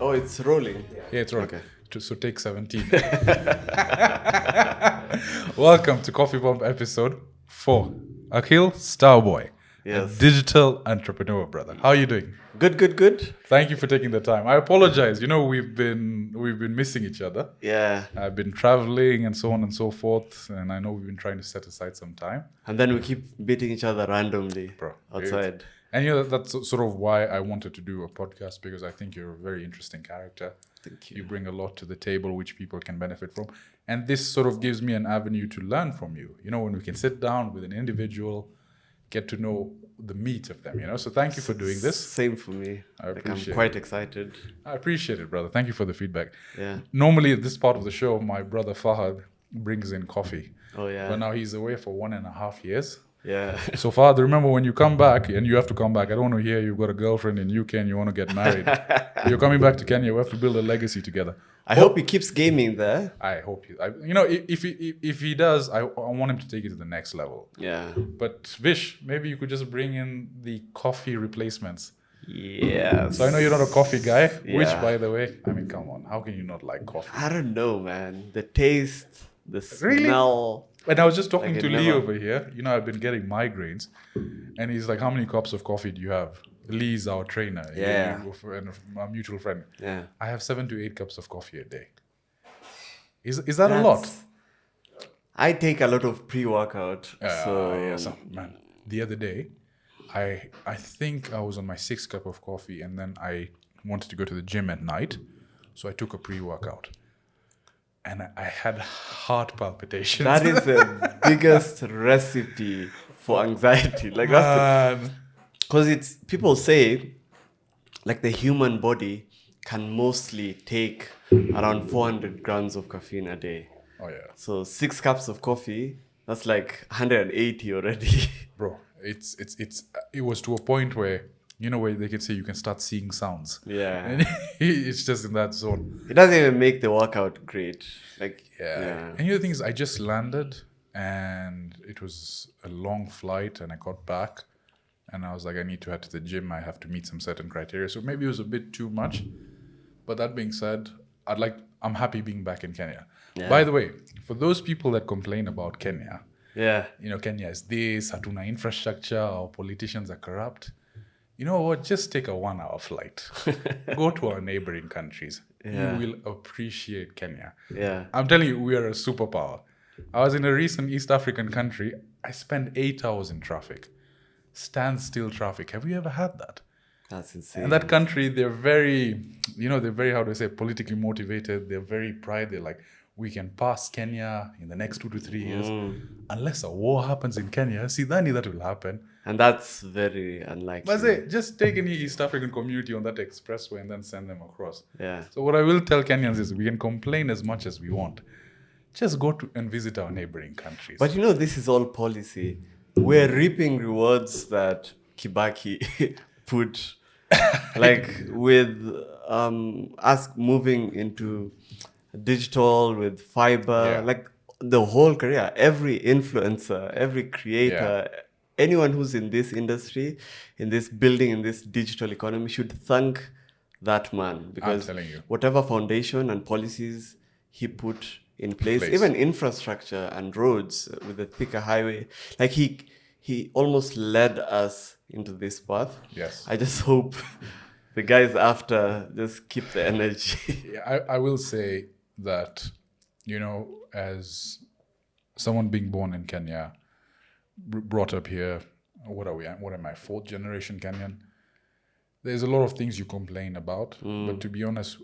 Oh, it's rolling. Yeah, it's rolling. Okay. So take 17. Welcome to Coffee Bomb episode 4. Akil, StarBoy, a Yes. digital entrepreneur, brother. How are you doing? Good. Thank you for taking the time. I apologize. You know, we've been missing each other. Yeah. I've been traveling and so on and so forth, and I know we've been trying to set aside some time. And then we keep beating each other randomly outside. And you know, that's sort of why I wanted to do a podcast, because I think you're a very interesting character. Thank you. You bring a lot to the table which people can benefit from. And this sort of gives me an avenue to learn from you. You know, when we can sit down with an individual, get to know the meat of them, you know. So thank you for doing this. Same for me. I appreciate I'm quite excited. I appreciate it, brother. Thank you for the feedback. Yeah. Normally at this part of the show, my brother Fahad brings in coffee. Oh, yeah. But now he's away for 1.5 years. Yeah. So Fahad, remember when you come back, and you have to come back. I don't want to hear you've got a girlfriend in UK and you want to get married. You're coming back to Kenya. We have to build a legacy together. I hope he keeps gaming there. I hope you know, if he does, I want him to take it to the next level. Yeah. But Vish, maybe you could just bring in the coffee replacements. Yes. So I know you're not a coffee guy, which, Yeah. by the way, I mean, come on, how can you not like coffee? I don't know, man. The taste, the Really? smell. And I was just talking Like to it Lee never- over here. You know, I've been getting migraines, and he's like, "How many cups of coffee do you have?" Lee's our trainer, Yeah. and our mutual friend. Yeah. I have 7 to 8 cups of coffee a day. Is that a lot? I take a lot of pre-workout. Man. The other day, I think I was on my 6th cup of coffee, and then I wanted to go to the gym at night, so I took a pre-workout, and I had heart palpitations. That is the biggest recipe for anxiety. Like that's Man. because it's people say like the human body can mostly take around 400 grams of caffeine a day. Oh yeah, So 6 cups of coffee, that's like 180 already. bro. It was to a point where, you know, where they could say you can start seeing sounds. Yeah. And it's just in that zone. It doesn't even make the workout great. Like Yeah. And the other thing is, I just landed, and it was a long flight, and I got back, and I was like, I need to head to the gym. I have to meet some certain criteria. So maybe it was a bit too much. But that being said, I'm happy being back in Kenya. Yeah. By the way, for those people that complain about Kenya, Yeah. you know, Kenya is this, hatuna infrastructure, our politicians are corrupt. You know what? Just take a 1-hour flight. Go to our neighboring countries. Yeah. You will appreciate Kenya. Yeah. I'm telling you, we are a superpower. I was in a recent East African country. I spent 8 hours in traffic. Standstill traffic. Have you ever had that? That's insane. And that country, they're very, how do I say, politically motivated. They're very pride. They're like, we can pass Kenya in the next 2 to 3 years. Unless a war happens in Kenya, see, that will happen. And that's very unlikely. But say, just take any East African community on that expressway and then send them across. Yeah. So what I will tell Kenyans is we can complain as much as we want. Just go to and visit our neighboring countries. But you know, this is all policy. We're reaping rewards that Kibaki put, like with us moving into digital with fiber, Yeah. like the whole career, every influencer, every creator, anyone who's in this industry, in this building, in this digital economy should thank that man, because telling you. whatever foundation and policies he put in place, Place. even infrastructure and roads with the thicker highway, like he almost led us into this path. Yes. I just hope the guys after just keep the energy. Yeah, I will say that, you know, as someone being born in Kenya, brought up here, what am I, 4th generation Kenyan? There's a lot of things you complain about, but to be honest,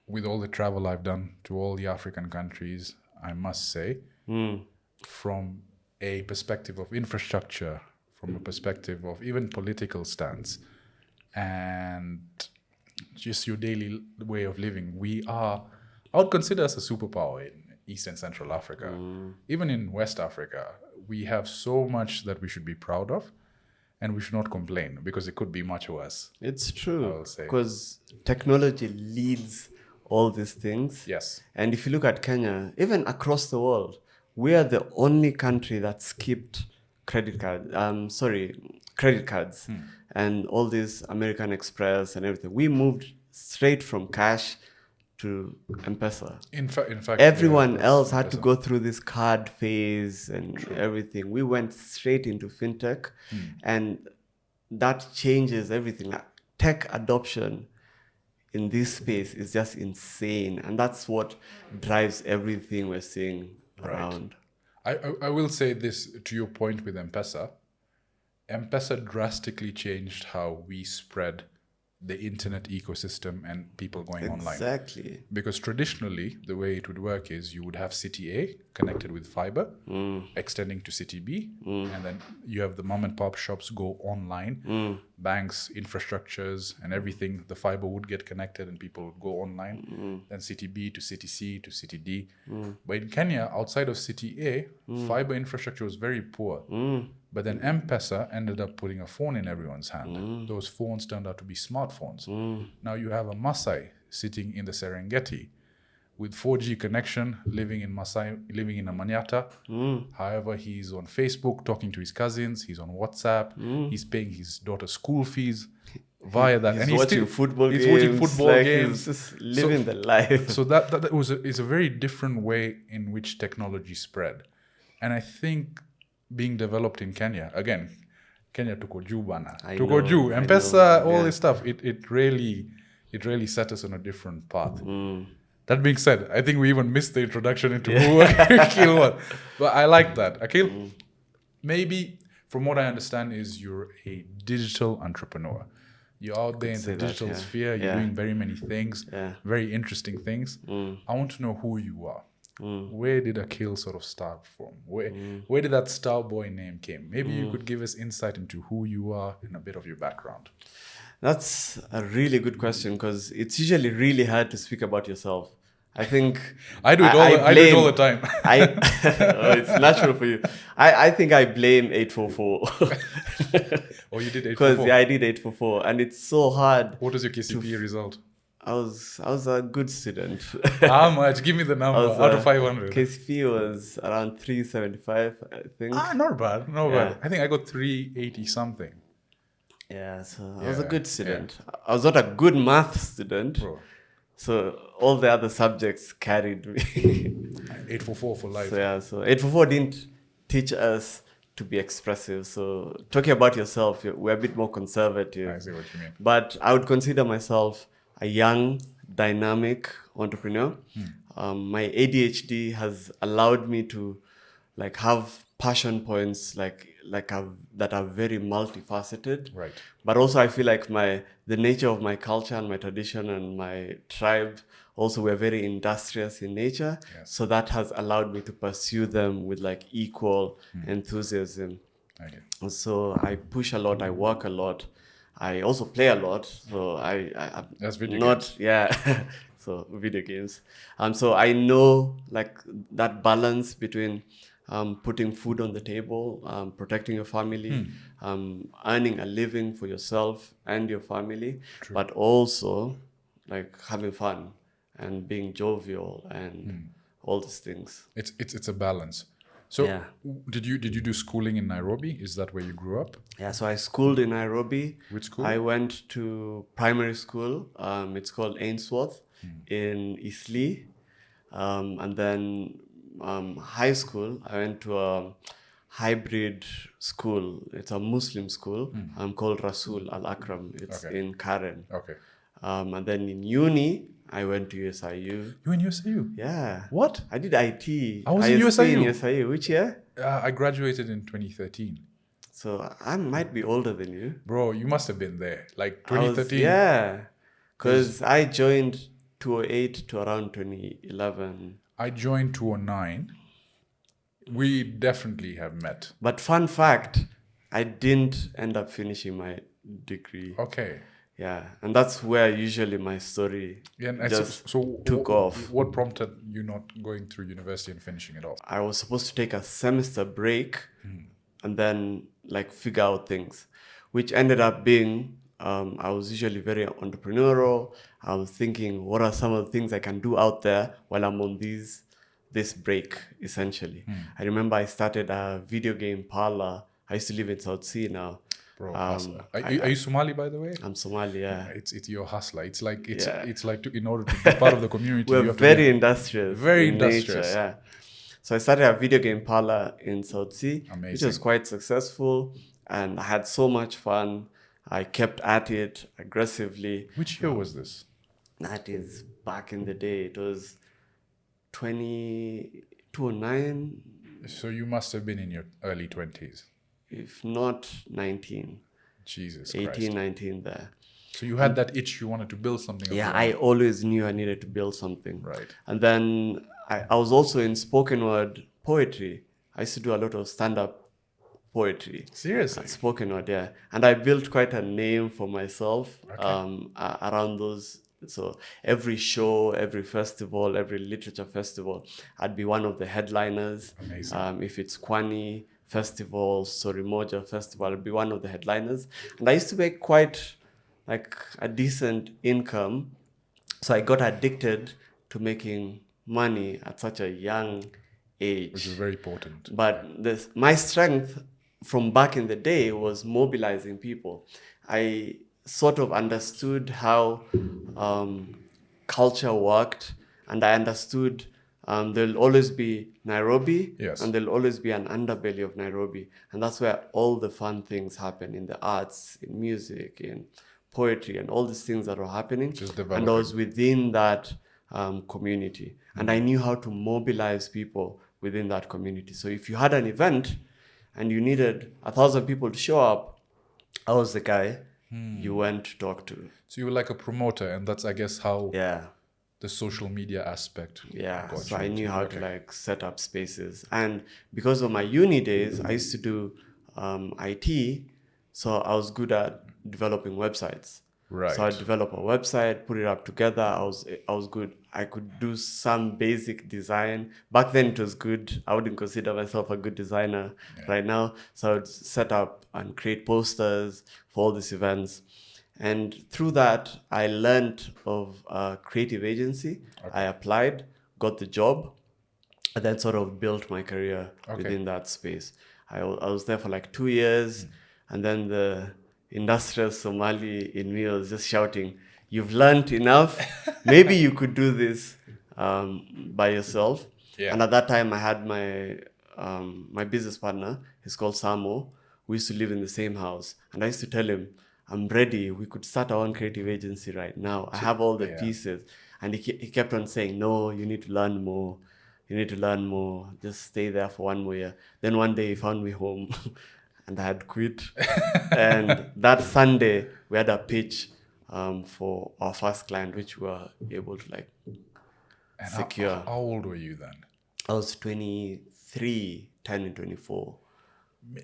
with all the travel I've done to all the African countries, I must say, from a perspective of infrastructure, from a perspective of even political stance, and just your daily way of living, I would consider us a superpower in East and Central Africa. Even in West Africa, we have so much that we should be proud of, and we should not complain, because it could be much worse. It's I true, will say. because technology leads all these things. Yes. And if you look at Kenya, even across the world, we are the only country that skipped credit cards and all these American Express and everything. We moved straight from cash to M-Pesa. In fact, Everyone that's else had to M-Pesa. go through this card phase and everything. We went straight into fintech, and that changes everything. Like, tech adoption in this space is just insane, and that's what drives everything we're seeing around. I will say this to your point with M-Pesa. M-Pesa drastically changed how we spread the internet ecosystem and people going online. Exactly. Because traditionally, the way it would work is you would have city A connected with fiber, extending to city B, and then you have the mom and pop shops go online, banks, infrastructures, and everything. The fiber would get connected and people would go online. Then city B to city C to city D. But in Kenya, outside of city A, fiber infrastructure was very poor. But then M-Pesa ended up putting a phone in everyone's hand. Those phones turned out to be smartphones. Now you have a Maasai sitting in the Serengeti with 4G connection, living in a Manyata. However, he's on Facebook talking to his cousins. He's on WhatsApp. He's paying his daughter's school fees via that. He's watching football games. He's just living the life. So is a very different way in which technology spread. And I think being developed in Kenya, again, Kenya tuko juu bana. Tuko juu. M-Pesa, all this stuff, it really set us on a different path. That being said, I think we even missed the introduction into who Akil was. But I like that. Akil, maybe from what I understand is you're a digital entrepreneur. You're out there in the digital sphere. You're doing very many things, very interesting things. I want to know who you are. Where did Akil sort of start from? Where did that StarBoy name came? Maybe you could give us insight into who you are and a bit of your background. That's a really good question because it's usually really hard to speak about yourself. I think I do it all the time. It's natural for you. I think I blame 844. Oh, you did 844? Because I did 844, and it's so hard. What was your KCPE result? I was a good student. How much? Give me the number out of 500. KCPE was around 375, I think. Not bad. Bad. I think I got 380 something. Yeah, so I was a good student. I was not a good math student. Bro. So all the other subjects carried me. 844 for life. So 844 didn't teach us to be expressive. So talking about yourself, we're a bit more conservative. I see what you mean. But I would consider myself a young, dynamic entrepreneur. My ADHD has allowed me to have passion points that are very multifaceted. Right. But also I feel like the nature of my culture and my tradition and my tribe also were very industrious in nature. Yes. So that has allowed me to pursue them with equal enthusiasm. Okay. So I push a lot, I work a lot. I also play a lot. So That's video games. So video games. So I know that balance between putting food on the table, protecting your family, earning a living for yourself and your family, but also having fun and being jovial and all these things. It's a balance. So did you do schooling in Nairobi? Is that where you grew up? Yeah, so I schooled in Nairobi. Which school? I went to primary school. It's called Ainsworth in Eastleigh. And then high school, I went to a hybrid school. It's a Muslim school called Rasul Al Akram. It's in Karen. Okay. And then in uni, I went to USIU. You in USIU? Yeah. What? I did IT. I was in USIU. In USIU. Which year? I graduated in 2013. So I might be older than you. Bro, you must have been there. 2013. Yeah. Because I joined 2008 to around 2011. I joined 2009. We definitely have met. But fun fact, I didn't end up finishing my degree. Okay. Yeah, and that's where usually my story took off. What prompted you not going through university and finishing it off? I was supposed to take a semester break and then figure out things, which ended up being, I was usually very entrepreneurial. I was thinking, what are some of the things I can do out there while I'm on this break, essentially. I remember I started a video game parlor. I used to live in South Sea now. Bro, hustler. Are you Somali, by the way? I'm Somali, yeah. It's your hustler. It's like Yeah. in order to be part of the community, you We're have to very be industrious. very in industrious. nature, yeah. So I started a video game parlor in South Sea, which Amazing. was quite successful, and I had so much fun. I kept at it aggressively. Which year was this? That is back in the day. It was 2009, So you must have been in your early 20s. if not 19, Jesus 18, Christ. 19 there. So you had that itch, you wanted to build something. Yeah, I always knew I needed to build something. Right. And then I was also in spoken word poetry. I used to do a lot of stand-up poetry. Seriously? Spoken word, yeah. And I built quite a name for myself around those. So every show, every festival, every literature festival, I'd be one of the headliners. Amazing. If it's Kwani Festival, Sorimoja Festival, I'd be one of the headliners. And I used to make quite like a decent income. So I got addicted to making money at such a young age. Which is very important. But my strength from back in the day was mobilizing people. I sort of understood how culture worked, and I understood there'll always be Nairobi, Yes. and there'll always be an underbelly of Nairobi. And that's where all the fun things happen in the arts, in music, in poetry, and all these things that are happening. And I was within that community. And I knew how to mobilize people within that community. So if you had an event and you needed 1,000 people to show up, I was the guy you went to talk to. So you were like a promoter, and that's, I guess, how Yeah. the social media aspect. Yeah. got So you I into. knew how Okay. to like set up spaces. And because of my uni days, I used to do IT. So I was good at developing websites. Right. So I develop a website, put it up together. I was good. I could do some basic design. Back then it was good. I wouldn't consider myself a good designer right now. So I would set up and create posters for all these events. And through that, I learned of a creative agency. I applied, got the job, and then sort of built my career within that space. I was there for like 2 years, and then the industrious Somali in me was just shouting, "You've learned enough. Maybe you could do this by yourself." Yeah. And at that time, I had my business partner. He's called Samo. We used to live in the same house, and I used to tell him, "I'm ready. We could start our own creative agency right now. I have all the pieces." And he kept on saying, "No, you need to learn more. You need to learn more. Just stay there for 1 more year." Then one day he found me home and I had quit. And that Sunday we had a pitch for our first client, which we were able to like And secure. How old were you then? I was 23, 10 and 24.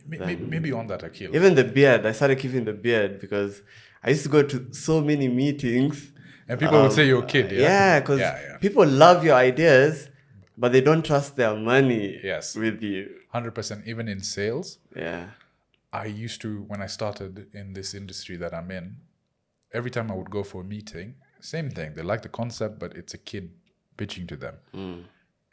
Maybe on that, Akil. Even the beard, I started keeping the beard because I used to go to so many meetings. And people would say you're a kid, yeah? Yeah, because people love your ideas, but they don't trust their money with you. 100%. Even in sales, Yeah. I used to, when I started in this industry that I'm in, every time I would go for a meeting, same thing. They like the concept, but it's a kid pitching to them.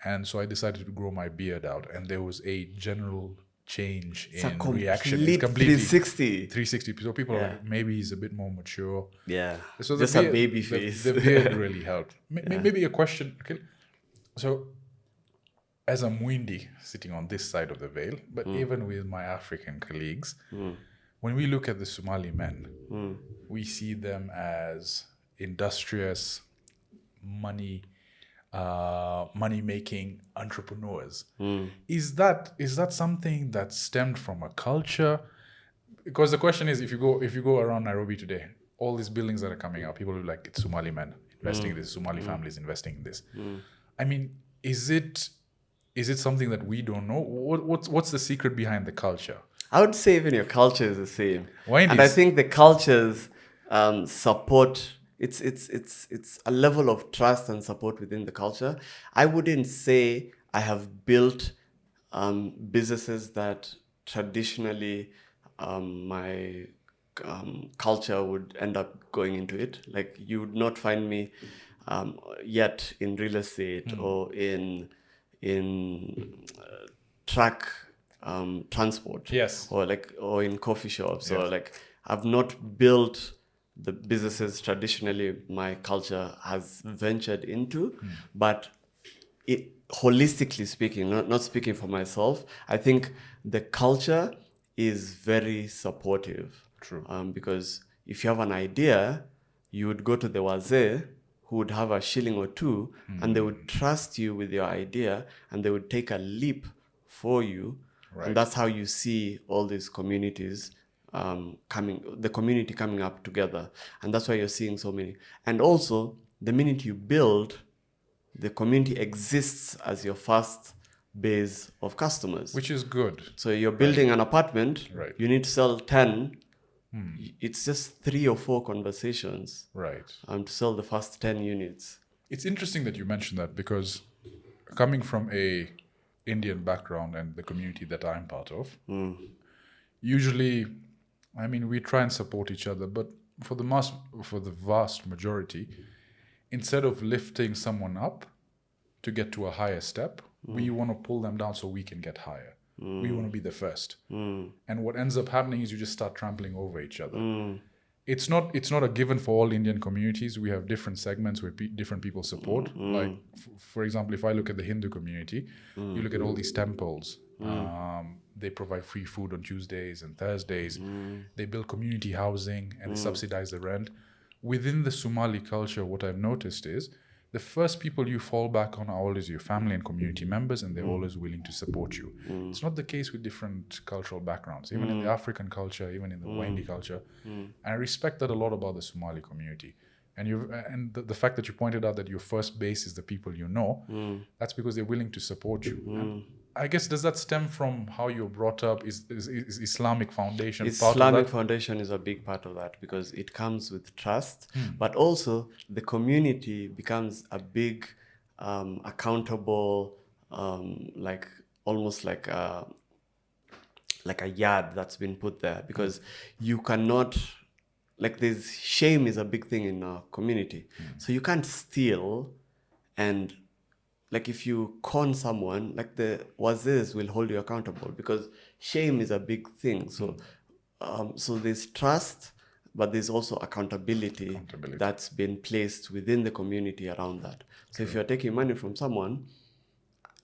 And so I decided to grow my beard out, and there was a general change in reaction. It's completely 360. 360. So people are like, maybe he's a bit more mature. Yeah. So just a baby face. The beard really helped. Maybe a question. Okay. So as a Mwindi sitting on this side of the veil, but even with my African colleagues, when we look at the Somali men, we see them as industrious, money-making entrepreneurs. Is that something that stemmed from a culture? Because the question is, if you go around Nairobi today, all these buildings that are coming up, people are like, it's Somali men investing in this, Somali families investing in this. I mean, is it something that we don't know? What's the secret behind the culture? I would say even your culture is the same. And I think the cultures support. It's a level of trust and support within the culture. I wouldn't say I have built businesses that traditionally my culture would end up going into it. Like you would not find me yet in real estate or in track transport. Yes. Or in coffee shops. Yeah. Or like I've not built the businesses traditionally my culture has ventured into, but holistically speaking, not speaking for myself, I think the culture is very supportive. True. Because if you have an idea, you would go to the wazee who would have a shilling or two, and they would trust you with your idea, and they would take a leap for you. Right. And that's how you see all these communities the community coming up together. And that's why you're seeing so many. And also, the minute you build, the community exists as your first base of customers. Which is good. So you're building an apartment, Right. you need to sell 10. It's just 3 or 4 conversations Right. to sell the first 10 units. It's interesting that you mentioned that, because coming from a Indian background and the community that I'm part of, usually, I mean, we try and support each other, but for the vast majority, instead of lifting someone up to get to a higher step, we want to pull them down so we can get higher. We want to be the first. And what ends up happening is you just start trampling over each other. It's not a given for all Indian communities. We have different segments where different people support. Like, for example, if I look at the Hindu community, you look at all these temples. They provide free food on Tuesdays and Thursdays. They build community housing and they subsidize the rent. Within the Somali culture, what I've noticed is the first people you fall back on are always your family and community members, and they're always willing to support you. It's not the case with different cultural backgrounds, even in the African culture, even in the Windi culture. And I respect that a lot about the Somali community. And the fact that you pointed out that your first base is the people you know, that's because they're willing to support you. And I guess, does that stem from how you're brought up? Is Islamic foundation part of that? Islamic foundation is a big part of that, because it comes with trust, but also the community becomes a big accountable, like almost like a yard that's been put there, because you cannot, like, there's shame is a big thing in our community. So you can't steal, and like if you con someone, like the wazis will hold you accountable, because shame is a big thing. So so there's trust, but there's also accountability that's been placed within the community around that. So if you're taking money from someone,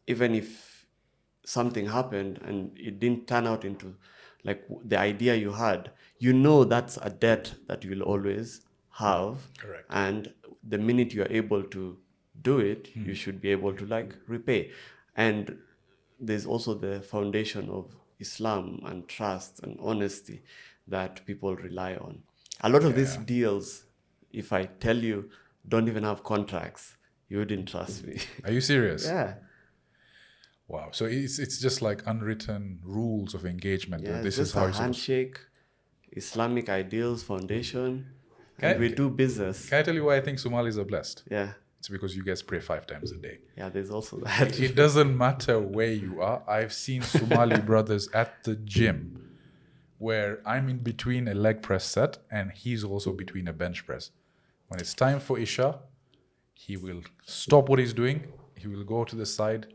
even if something happened and it didn't turn out into like the idea you had, you know that's a debt that you'll always have. Correct. And the minute you're able to do it, you should be able to like repay. And there's also the foundation of Islam and trust and honesty that people rely on. A lot of these deals, if I tell you, don't even have contracts, you wouldn't trust me. Are you serious? Yeah. Wow. So it's just like unwritten rules of engagement. Yeah, This it's is how a it's supposed to. handshake, Islamic Ideals Foundation, and we do business. Can I tell you why I think Somalis are blessed? Yeah. It's because you guys pray 5 times a day. Yeah, there's also that. It doesn't matter where you are. I've seen Somali brothers at the gym where I'm in between a leg press set and he's also between a bench press. When it's time for Isha, he will stop what he's doing. He will go to the side,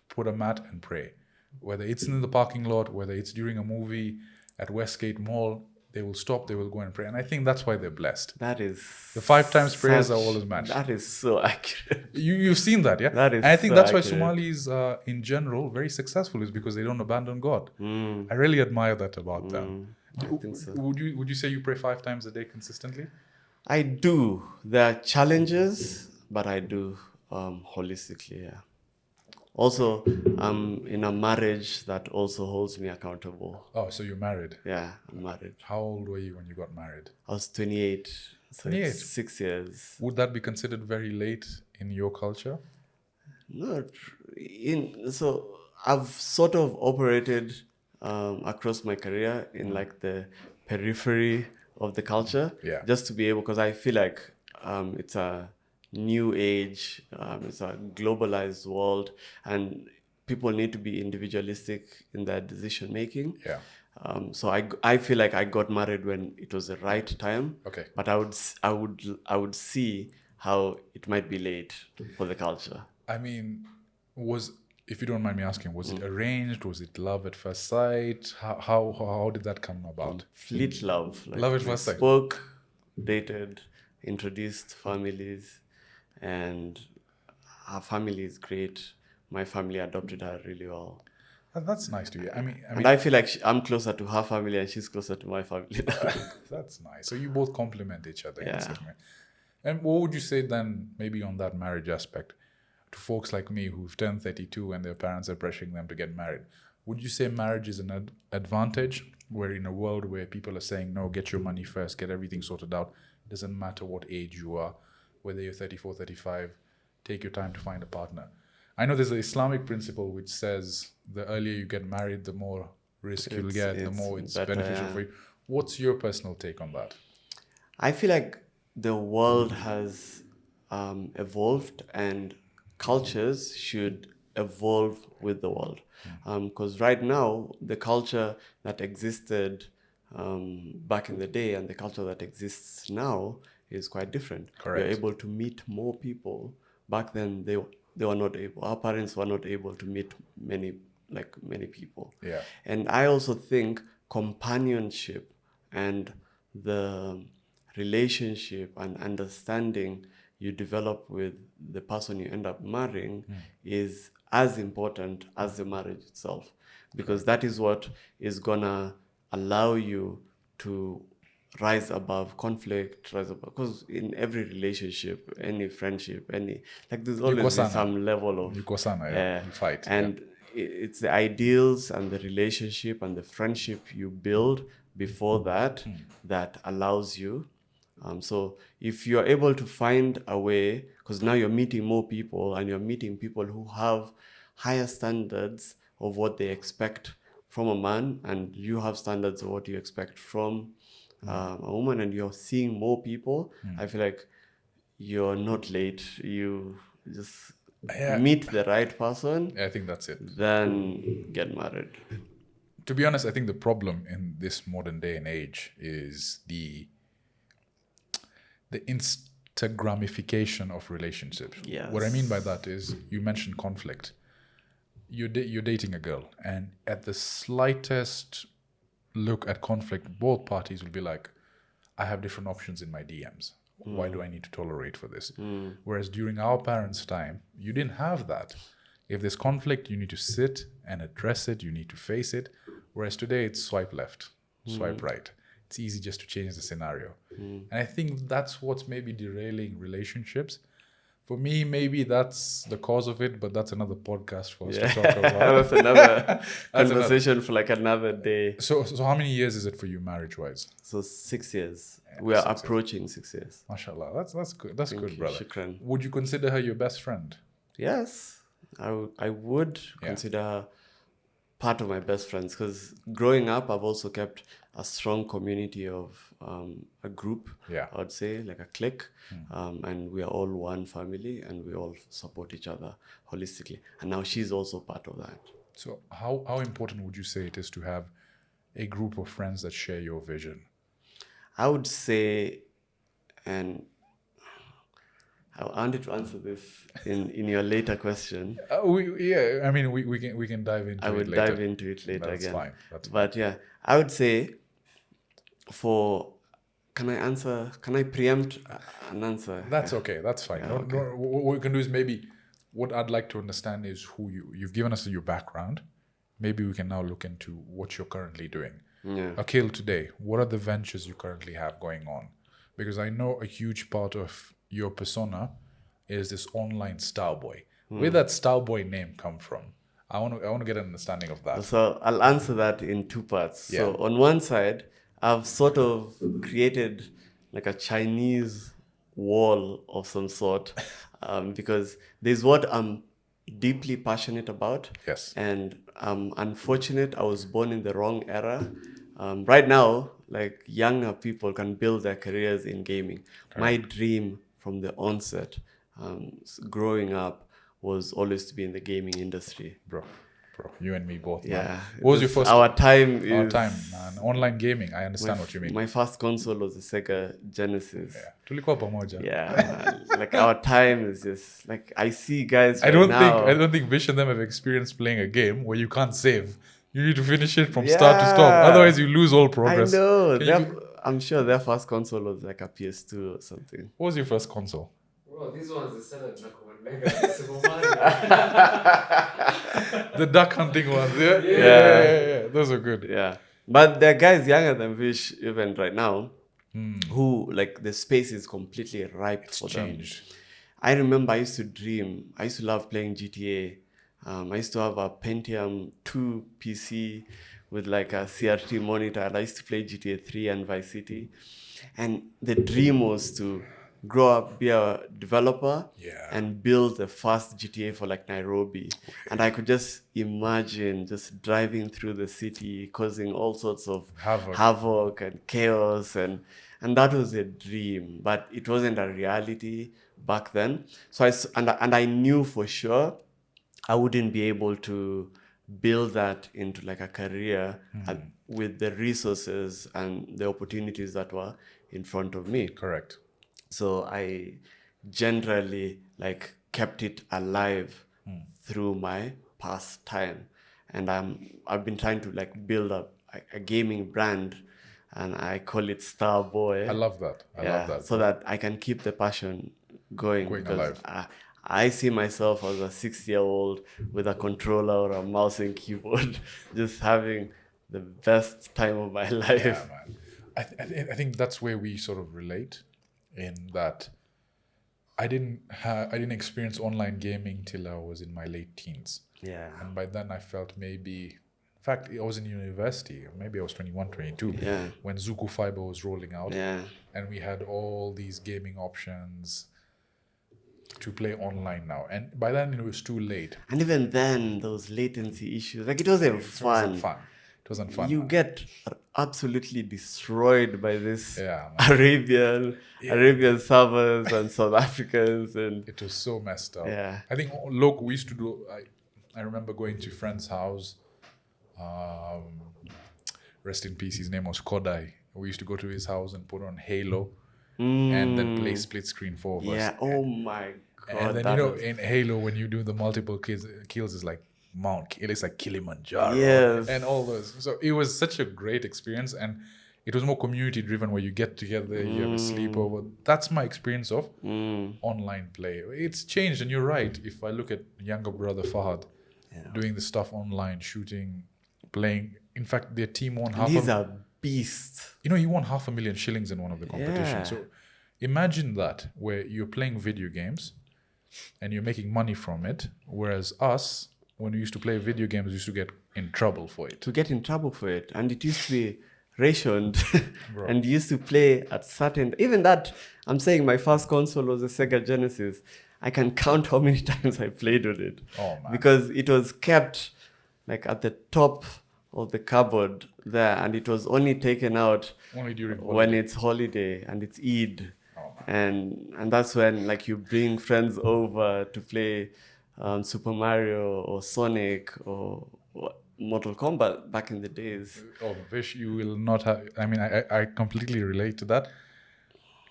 put a mat and pray. Whether it's in the parking lot, whether it's during a movie at Westgate Mall, they will stop, they will go and pray. And I think that's why they're blessed. That is... The 5 times prayers are always matched. That is so accurate. You've seen that, yeah? That is and I think so that's why accurate. Somalis are, in general, very successful, is because they don't abandon God. I really admire that about them. I think so. Would you say you pray 5 times a day consistently? I do. There are challenges, but I do holistically, yeah. Also, I'm in a marriage that also holds me accountable. Oh, so you're married. Yeah, I'm married. How old were you when you got married? I was 28. So 28? it's 6 years. Would that be considered very late in your culture? No, so I've sort of operated across my career in like the periphery of the culture. Yeah. Just to be able, because I feel like it's a new age, it's a globalized world, and people need to be individualistic in their decision making. Yeah. So I feel like I got married when it was the right time. Okay. But I would see how it might be late for the culture. I mean, was if you don't mind me asking, was it arranged? Was it love at first sight? How did that come about? Fleet love. Like, Love at we first sight. spoke, dated, introduced families, and her family is great. My family adopted her really well. That's nice to hear. I mean, And I feel like I'm closer to her family and she's closer to my family. that's nice. So you both complement each other in a Yeah. certain way. And what would you say then, maybe on that marriage aspect, to folks like me who've turned 32 and their parents are pressuring them to get married? Would you say marriage is an advantage? Where in a world where people are saying, no, get your money first, get everything sorted out. It doesn't matter what age you are, whether you're 34, 35, take your time to find a partner. I know there's an Islamic principle which says the earlier you get married, the more risk you'll get, the more it's better, beneficial for you. What's your personal take on that? I feel like the world has evolved and cultures should evolve with the world. Because right now, the culture that existed back in the day and the culture that exists now is quite different. Correct. You're able to meet more people. Back then, they were not able. Our parents were not able to meet many people. Yeah. And I also think companionship and the relationship and understanding you develop with the person you end up marrying is as important as the marriage itself, because that is what is gonna allow you to rise above conflict, because in every relationship, any friendship, there's always been some level of you fight. And it's the ideals and the relationship and the friendship you build before that that allows you. So if you're able to find a way, because now you're meeting more people and you're meeting people who have higher standards of what they expect from a man, and you have standards of what you expect from a woman, and you're seeing more people, I feel like you're not late. You just meet the right person. I think that's it. Then get married. To be honest, I think the problem in this modern day and age is the Instagramification of relationships. Yes. What I mean by that is, you mentioned conflict. You're dating a girl, and at the slightest look at conflict, both parties will be like, I have different options in my DMs. Why do I need to tolerate for this? Whereas during our parents' time, you didn't have that. If there's conflict, you need to sit and address it. You need to face it. Whereas today, it's swipe left, swipe right. It's easy just to change the scenario. And I think that's what's maybe derailing relationships. For me, maybe that's the cause of it, but that's another podcast for us to talk about. That's another conversation for like another day. So how many years is it for you marriage-wise? So 6 years. We are approaching 6 years. MashaAllah. That's good. That's good, brother. Shukran. Would you consider her your best friend? Yes. I would consider her part of my best friends, because growing up, I've also kept a strong community of a group, I would say, like a clique, and we are all one family and we all support each other holistically. And now she's also part of that. So how important would you say it is to have a group of friends that share your vision? I would say, and I wanted to answer this in your later question. We can dive into it later. I would dive into it later That's again. fine. But yeah, I would say can I preempt an answer? That's okay. That's fine. What we can do is, maybe what I'd like to understand is who you've given us your background. Maybe we can now look into what you're currently doing. Yeah. Akil, today, what are the ventures you currently have going on? Because I know a huge part of your persona is this online StarBoy. Where did that StarBoy name come from? I want to get an understanding of that. So I'll answer that in two parts. Yeah. So on one side, I've sort of created like a Chinese wall of some sort, because there's what I'm deeply passionate about. Yes. And I'm unfortunate I was born in the wrong era. Right now, like, younger people can build their careers in gaming. Correct. My dream from the onset, growing up, was always to be in the gaming industry. Bro. Bro, you and me both, man. Yeah. What was your first? Our time is... Our time, man. Online gaming. I understand what you mean. My first console was the Sega Genesis. Yeah. Tulikuwa pamoja. Yeah, like our time is just like I see guys I right don't now. think Vish and them have experienced playing a game where you can't save. You need to finish it from start to stop. Otherwise, you lose all progress. I know. Can you I'm sure their first console was like a PS2 or something. What was your first console? Bro, these ones are selling Mega Super The duck hunting ones. Yeah. Those are good. Yeah. But there are guys younger than Vish even right now who like the space is completely ripe for changed. them. I remember I used to dream. I used to love playing GTA. I used to have a Pentium 2 PC with like a CRT monitor. And I used to play GTA 3 and Vice City. And the dream was to grow up, be a developer, and build the first GTA for like Nairobi. And I could just imagine just driving through the city, causing all sorts of havoc and chaos. And that was a dream, but it wasn't a reality back then. So I knew for sure I wouldn't be able to build that into like a career with the resources and the opportunities that were in front of me. Correct. So I generally like kept it alive through my pastime, and I've been trying to like build up a gaming brand, and I call it StarBoy. I love that. I love that. So that I can keep the passion going alive. I see myself as a 6-year-old with a controller or a mouse and keyboard, just having the best time of my life. Yeah, man. I think that's where we sort of relate, in that I didn't experience online gaming till I was in my late teens. Yeah. And by then I felt maybe, in fact, I was in university. Maybe I was 21, 22. Yeah. When Zuku Fiber was rolling out. Yeah. And we had all these gaming options to play online now. And by then it was too late. And even then, those latency issues, like it wasn't fun. It wasn't fun. You get absolutely destroyed by this man. Arabian servers and South Africans, and it was so messed up. Yeah. I think local we used to do. I remember going to a friend's house. Rest in peace. His name was Kodai. We used to go to his house and put on Halo, and then play split screen for us. Yeah. Oh my God. And then in Halo, when you do the multiple kills, it's like it's like Kilimanjaro. Yes. And all those. So it was such a great experience, and it was more community driven, where you get together, you have a sleepover. That's my experience of online play. It's changed, and you're right. If I look at younger brother Fahad doing the stuff online, shooting, playing. In fact, their team won He's a beast. He won $500,000 shillings in one of the competitions. Yeah. So imagine that, where you're playing video games and you're making money from it, whereas us, when we used to play video games, we used to get in trouble for it. And it used to be rationed. And you used to play at certain... Even that, I'm saying my first console was a Sega Genesis. I can count how many times I played with it. Oh, man. Because it was kept like at the top of the cupboard there, and it was only taken out only during when it's holiday and it's Eid. Oh, and that's when like you bring friends over to play Super Mario or Sonic or Mortal Kombat back in the days. Oh, Vish, you will not have... I mean, I completely relate to that.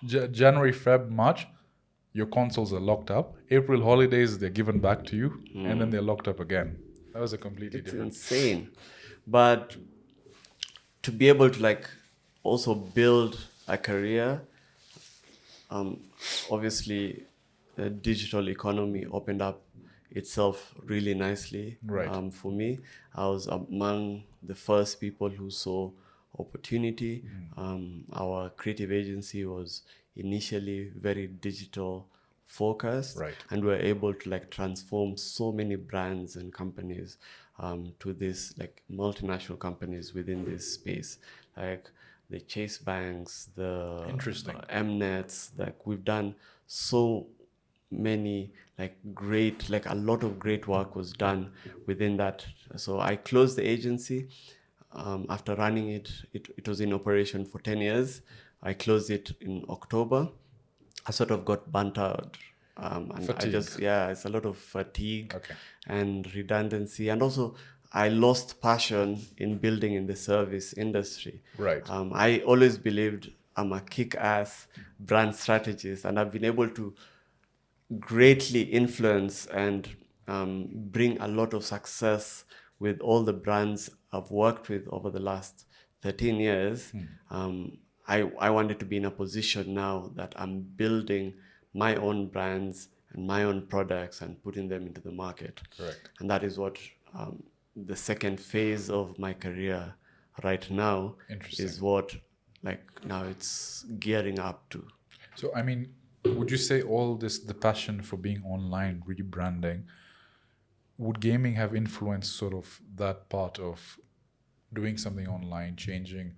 January, Feb, March, your consoles are locked up. April holidays, they're given back to you, and then they're locked up again. That was a completely different... It's insane. But to be able to like also build a career, obviously the digital economy opened up itself really nicely. Right. For me, I was among the first people who saw opportunity. Our creative agency was initially very digital focused, right, and we were able to like transform so many brands and companies to this like multinational companies within this space, like the Chase Banks, the Mnets. Like we've done so many like great, like a lot of great work was done within that. So I closed the agency after running it. It was in operation for 10 years. I closed it in October. I sort of got burnt out And Fatigue. it's a lot of fatigue Okay. and redundancy. And also, I lost passion in building in the service industry. Right. I always believed I'm a kick-ass brand strategist, and I've been able to greatly influence and bring a lot of success with all the brands I've worked with over the last 13 years. I wanted to be in a position now that I'm building my own brands and my own products and putting them into the market. Correct. And that is what the second phase of my career right now Interesting. is what now it's gearing up to. So, I mean, would you say all this, the passion for being online, rebranding, would gaming have influenced sort of that part of doing something online, changing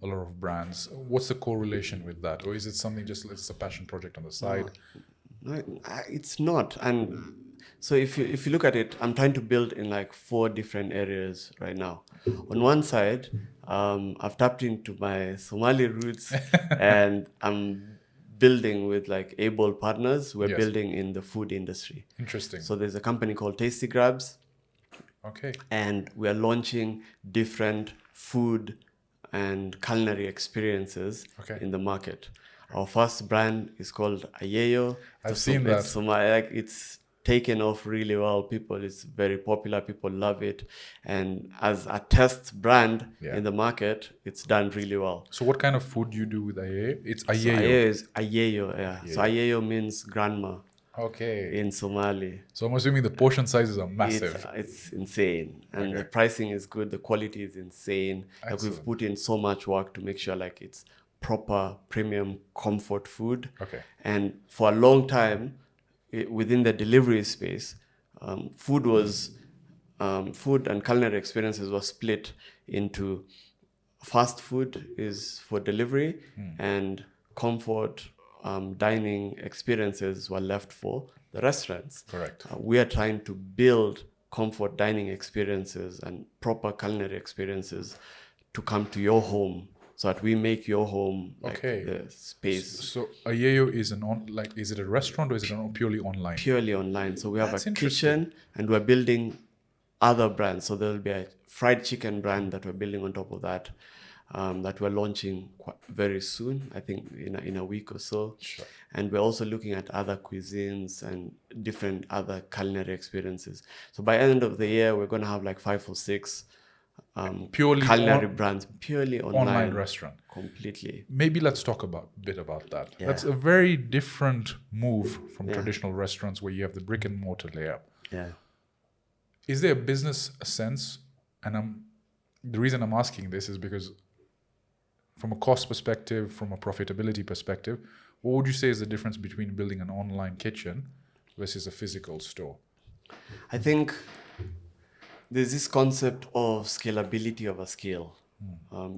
a lot of brands? What's the correlation with that? Or is it something just it's a passion project on the side? No, it's not. And so if you look at it, I'm trying to build in like 4 different areas right now. On one side, I've tapped into my Somali roots and I'm building with like able partners. We're Yes. building in the food industry. Interesting. So there's a company called Tasty Grubs, Okay. and we are launching different food and culinary experiences Okay. in the market. Our first brand is called Ayeyo. I've seen that. It's Somali, it's taken off really well. It's very popular. People love it. And as a test brand Yeah. in the market, it's done really well. So what kind of food do you do with Ayeyo? It's So Ayeyo. Ayeyo is Ayeyo, yeah. So Ayeyo means grandma Okay. in Somali. So I'm assuming the portion sizes are massive. It's insane, and Okay. the pricing is good. The quality is insane. Like Excellent. we've put in so much work to make sure like it's proper premium comfort food. Okay. And for a long time, within the delivery space, food and culinary experiences were split into fast food is for delivery and comfort dining experiences were left for the restaurants. Correct. We are trying to build comfort dining experiences and proper culinary experiences to come to your home, so that we make your home like Okay. the space So Ayeyo is is it a restaurant or is it purely online? purely online. So we have That's a interesting. kitchen and we're building other brands. So there'll be a fried chicken brand that we're building on top of that, that we're launching very soon, I think in a week or so. Sure. And we're also looking at other cuisines and different other culinary experiences. So by end of the year, we're going to have like 5 or 6 Purely culinary brands, purely online restaurant. completely. Maybe let's talk a bit about that. Yeah. That's a very different move from Yeah. traditional restaurants where you have the brick and mortar layer. Yeah. Is there a business sense? And the reason I'm asking this is because from a cost perspective, from a profitability perspective, what would you say is the difference between building an online kitchen versus a physical store? I think there's this concept of scalability of a scale.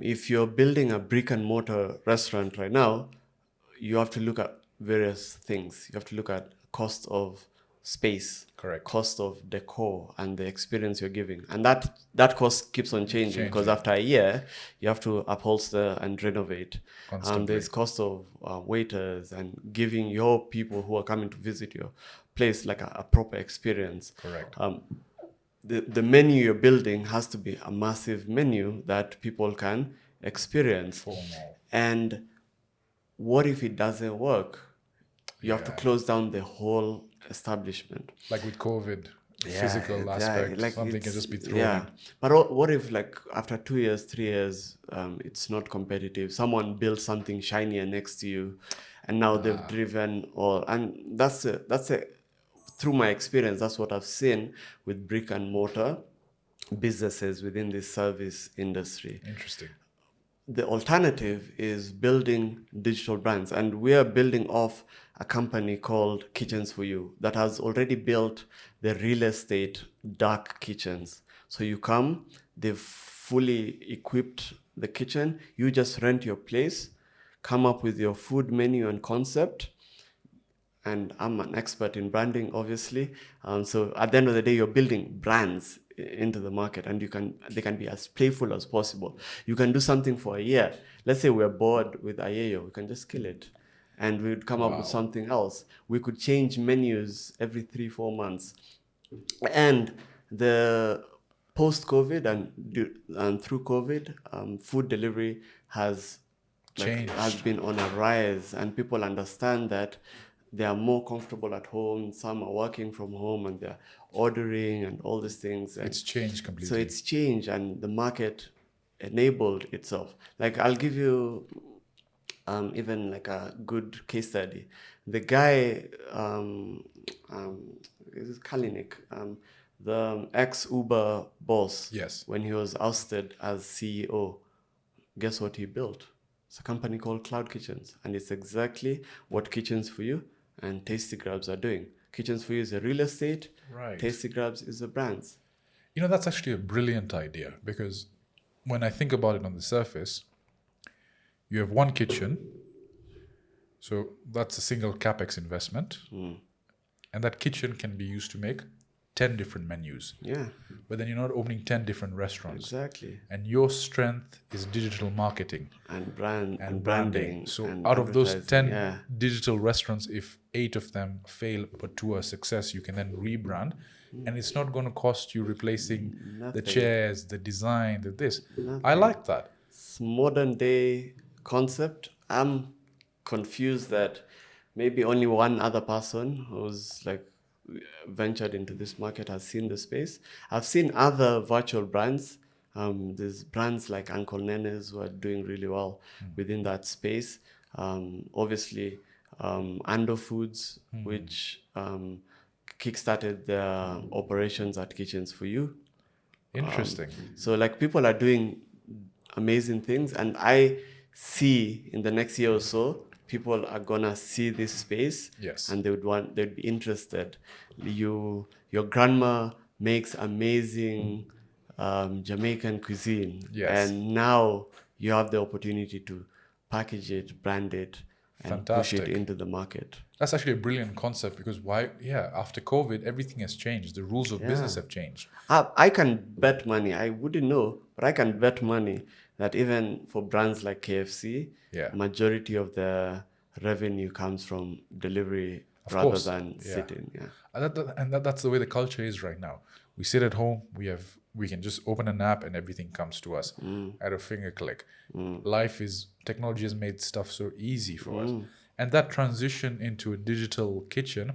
If you're building a brick and mortar restaurant right now, you have to look at various things. You have to look at cost of space, Correct. cost of decor, and the experience you're giving. And that cost keeps on changing because after a year, you have to upholster and renovate. Constantly. There's cost of waiters and giving your people who are coming to visit your place like a proper experience. Correct. The menu you're building has to be a massive menu that people can experience. Formal. And what if it doesn't work? You have to close down the whole establishment. Like with COVID, physical aspect, like something can it's- just be thrown yeah. in. But what if like after 2 years, 3 years, it's not competitive? Someone built something shinier next to you, and now they've driven all. And that's through my experience, that's what I've seen with brick and mortar businesses within this service industry. Interesting. The alternative is building digital brands, and we are building off a company called Kitchens for You that has already built the real estate dark kitchens. So you come, they've fully equipped the kitchen, you just rent your place, come up with your food menu and concept. And I'm an expert in branding, obviously. So at the end of the day, you're building brands into the market, and they can be as playful as possible. You can do something for a year. Let's say we're bored with Ayeyo, we can just kill it and we would come up with something else. We could change menus every 3-4 months. And the post-COVID and through COVID, food delivery has been on a rise, and people understand that they are more comfortable at home. Some are working from home and they're ordering and all these things. And it's changed completely. so it's changed, and the market enabled itself. Like, I'll give you even like a good case study. The guy, is Kalinick, the ex-Uber boss. Yes. When he was ousted as CEO, guess what he built? It's a company called Cloud Kitchens, and it's exactly what Kitchens for You and Tasty Grubs are doing. Kitchens for You is a real estate. Right. Tasty Grubs is a brands. You know, that's actually a brilliant idea, because when I think about it on the surface, you have one kitchen, so that's a single capex investment, and that kitchen can be used to make 10 different menus. Yeah. But then you're not opening 10 different restaurants. Exactly. And your strength is digital marketing And branding. branding. So and out of those 10 advertising, digital restaurants, if 8 of them fail but 2 are success, you can then rebrand. And it's not going to cost you replacing the Nothing. chairs, the design, the this. Nothing. I like that. It's modern day concept. I'm confused that maybe only one other person who's like ventured into this market has seen the space. I've seen other virtual brands. There's brands like Uncle Nene's who are doing really well within that space. Obviously, Ando Foods, which kickstarted their operations at Kitchens for You. Interesting. So like, people are doing amazing things, and I see in the next year or so, people are gonna see this space. Yes. And they'd be interested. Your grandma makes amazing Jamaican cuisine. Yes. And now you have the opportunity to package it, brand it, and push it Fantastic. into the market. That's actually a brilliant concept, because after COVID, everything has changed. The rules of business have changed. I can bet money. I wouldn't know, but I can bet money that even for brands like KFC, majority of the revenue comes from delivery rather than sitting. And that's the way the culture is right now. We sit at home, we can just open an app and everything comes to us at a finger click. Technology has made stuff so easy for us. And that transition into a digital kitchen,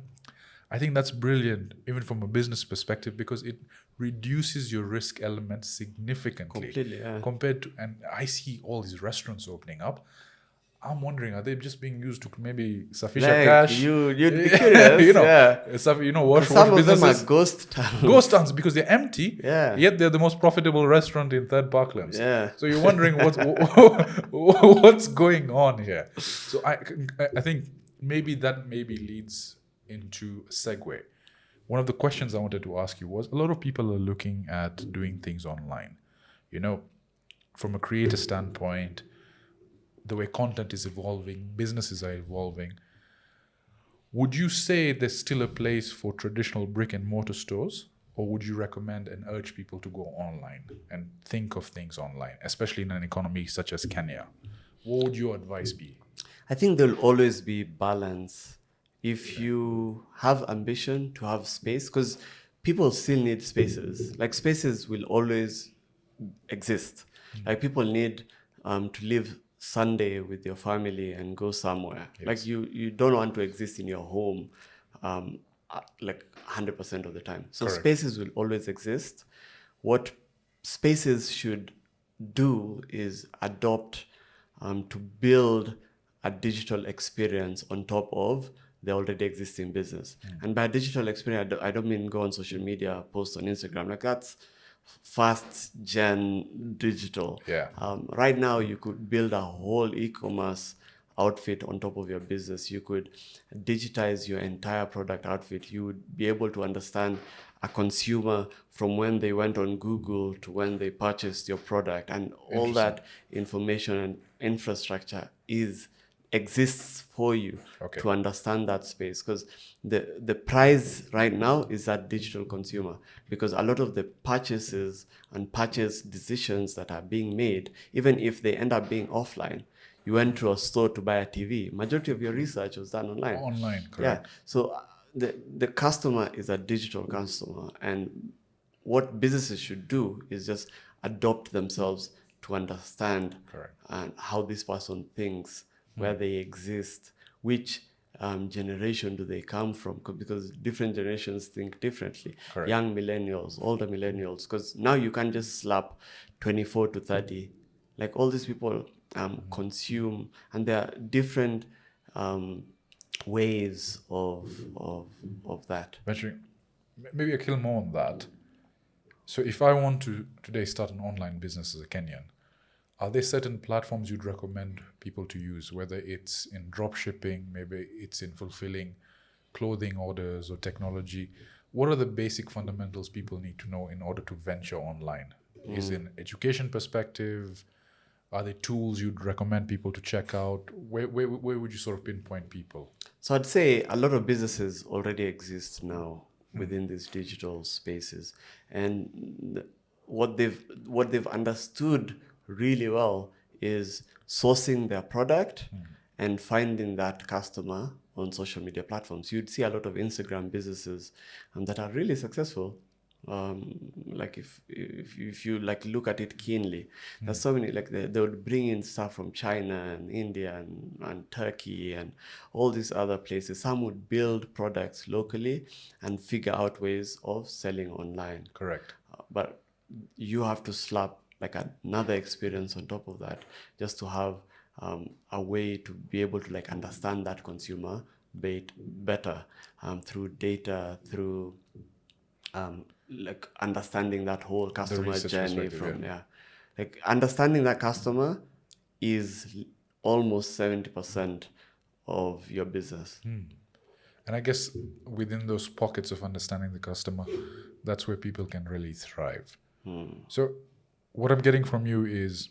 I think that's brilliant, even from a business perspective, because it reduces your risk element significantly. Completely, yeah. Compared to, and I see all these restaurants opening up. I'm wondering, are they just being used to maybe sufficient cash? You'd be curious, wash some of them businesses. are ghost towns. Ghost towns, because they're empty, Yeah. yet they're the most profitable restaurant in Third Parklands. Yeah. So you're wondering what's going on here. So I think that leads into a segue. One of the questions I wanted to ask you was, a lot of people are looking at doing things online. You know, from a creator standpoint, the way content is evolving, businesses are evolving. Would you say there's still a place for traditional brick and mortar stores, or would you recommend and urge people to go online and think of things online, especially in an economy such as Kenya? What would your advice be? I think there'll always be balance. If you have ambition to have space, because people still need spaces. Like, spaces will always exist. Like, people need to live Sunday with your family and go somewhere. Yes. Like, you don't want to exist in your home like 100% of the time. So Correct. Spaces will always exist. What spaces should do is adopt to build a digital experience on top of the already existing business. And by digital experience, I don't mean go on social media, post on Instagram. Like, that's fast gen digital. Yeah. Right now, you could build a whole e-commerce outfit on top of your business. You could digitize your entire product outfit. You would be able to understand a consumer from when they went on Google to when they purchased your product, and all that information and infrastructure exists for you to understand that space. Because the prize right now is that digital consumer, because a lot of the purchases and purchase decisions that are being made, even if they end up being offline, you went to a store to buy a TV, majority of your research was done online. Online, Yeah. correct. So the customer is a digital customer, and what businesses should do is just adopt themselves to understand Correct. and how this person thinks, where they exist, which generation do they come from, because different generations think differently. Correct. Young millennials, older millennials, because now you can't just slap 24 to 30. Like all these people consume, and there are different ways of that. Venturing, maybe a kill more on that. So if I want to today start an online business as a Kenyan, are there certain platforms you'd recommend people to use, whether it's in drop shipping, maybe it's in fulfilling clothing orders or technology? What are the basic fundamentals people need to know in order to venture online? Is it an education perspective? Are there tools you'd recommend people to check out? Where would you sort of pinpoint people? So I'd say a lot of businesses already exist now within these digital spaces, and what they've understood really well is sourcing their product and finding that customer on social media platforms. You'd see a lot of Instagram businesses that are really successful. Like if you like look at it keenly, there's so many, like they would bring in stuff from China and India and Turkey and all these other places. Some would build products locally and figure out ways of selling online. Correct. But you have to slap like another experience on top of that, just to have a way to be able to like understand that consumer better through data, through like understanding that whole customer research journey perspective, from like understanding that customer is almost 70% of your business. And I guess within those pockets of understanding the customer, that's where people can really thrive. So what I'm getting from you is,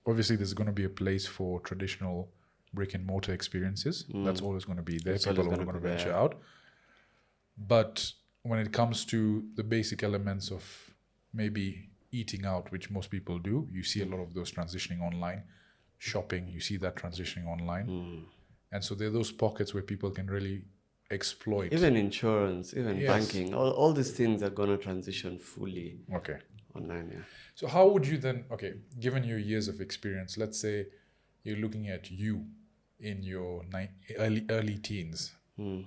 obviously there's going to be a place for traditional brick and mortar experiences. That's always going to be there. It's People always are gonna going to be venture there. out. But when it comes to the basic elements of maybe eating out, which most people do, you see a lot of those transitioning online. Shopping, you see that transitioning online. And so there are those pockets where people can really exploit. Even insurance, even Yes. banking, all these things are going to transition fully Okay. online. Yeah. So how would you then, given your years of experience, let's say you're looking at you in your early teens,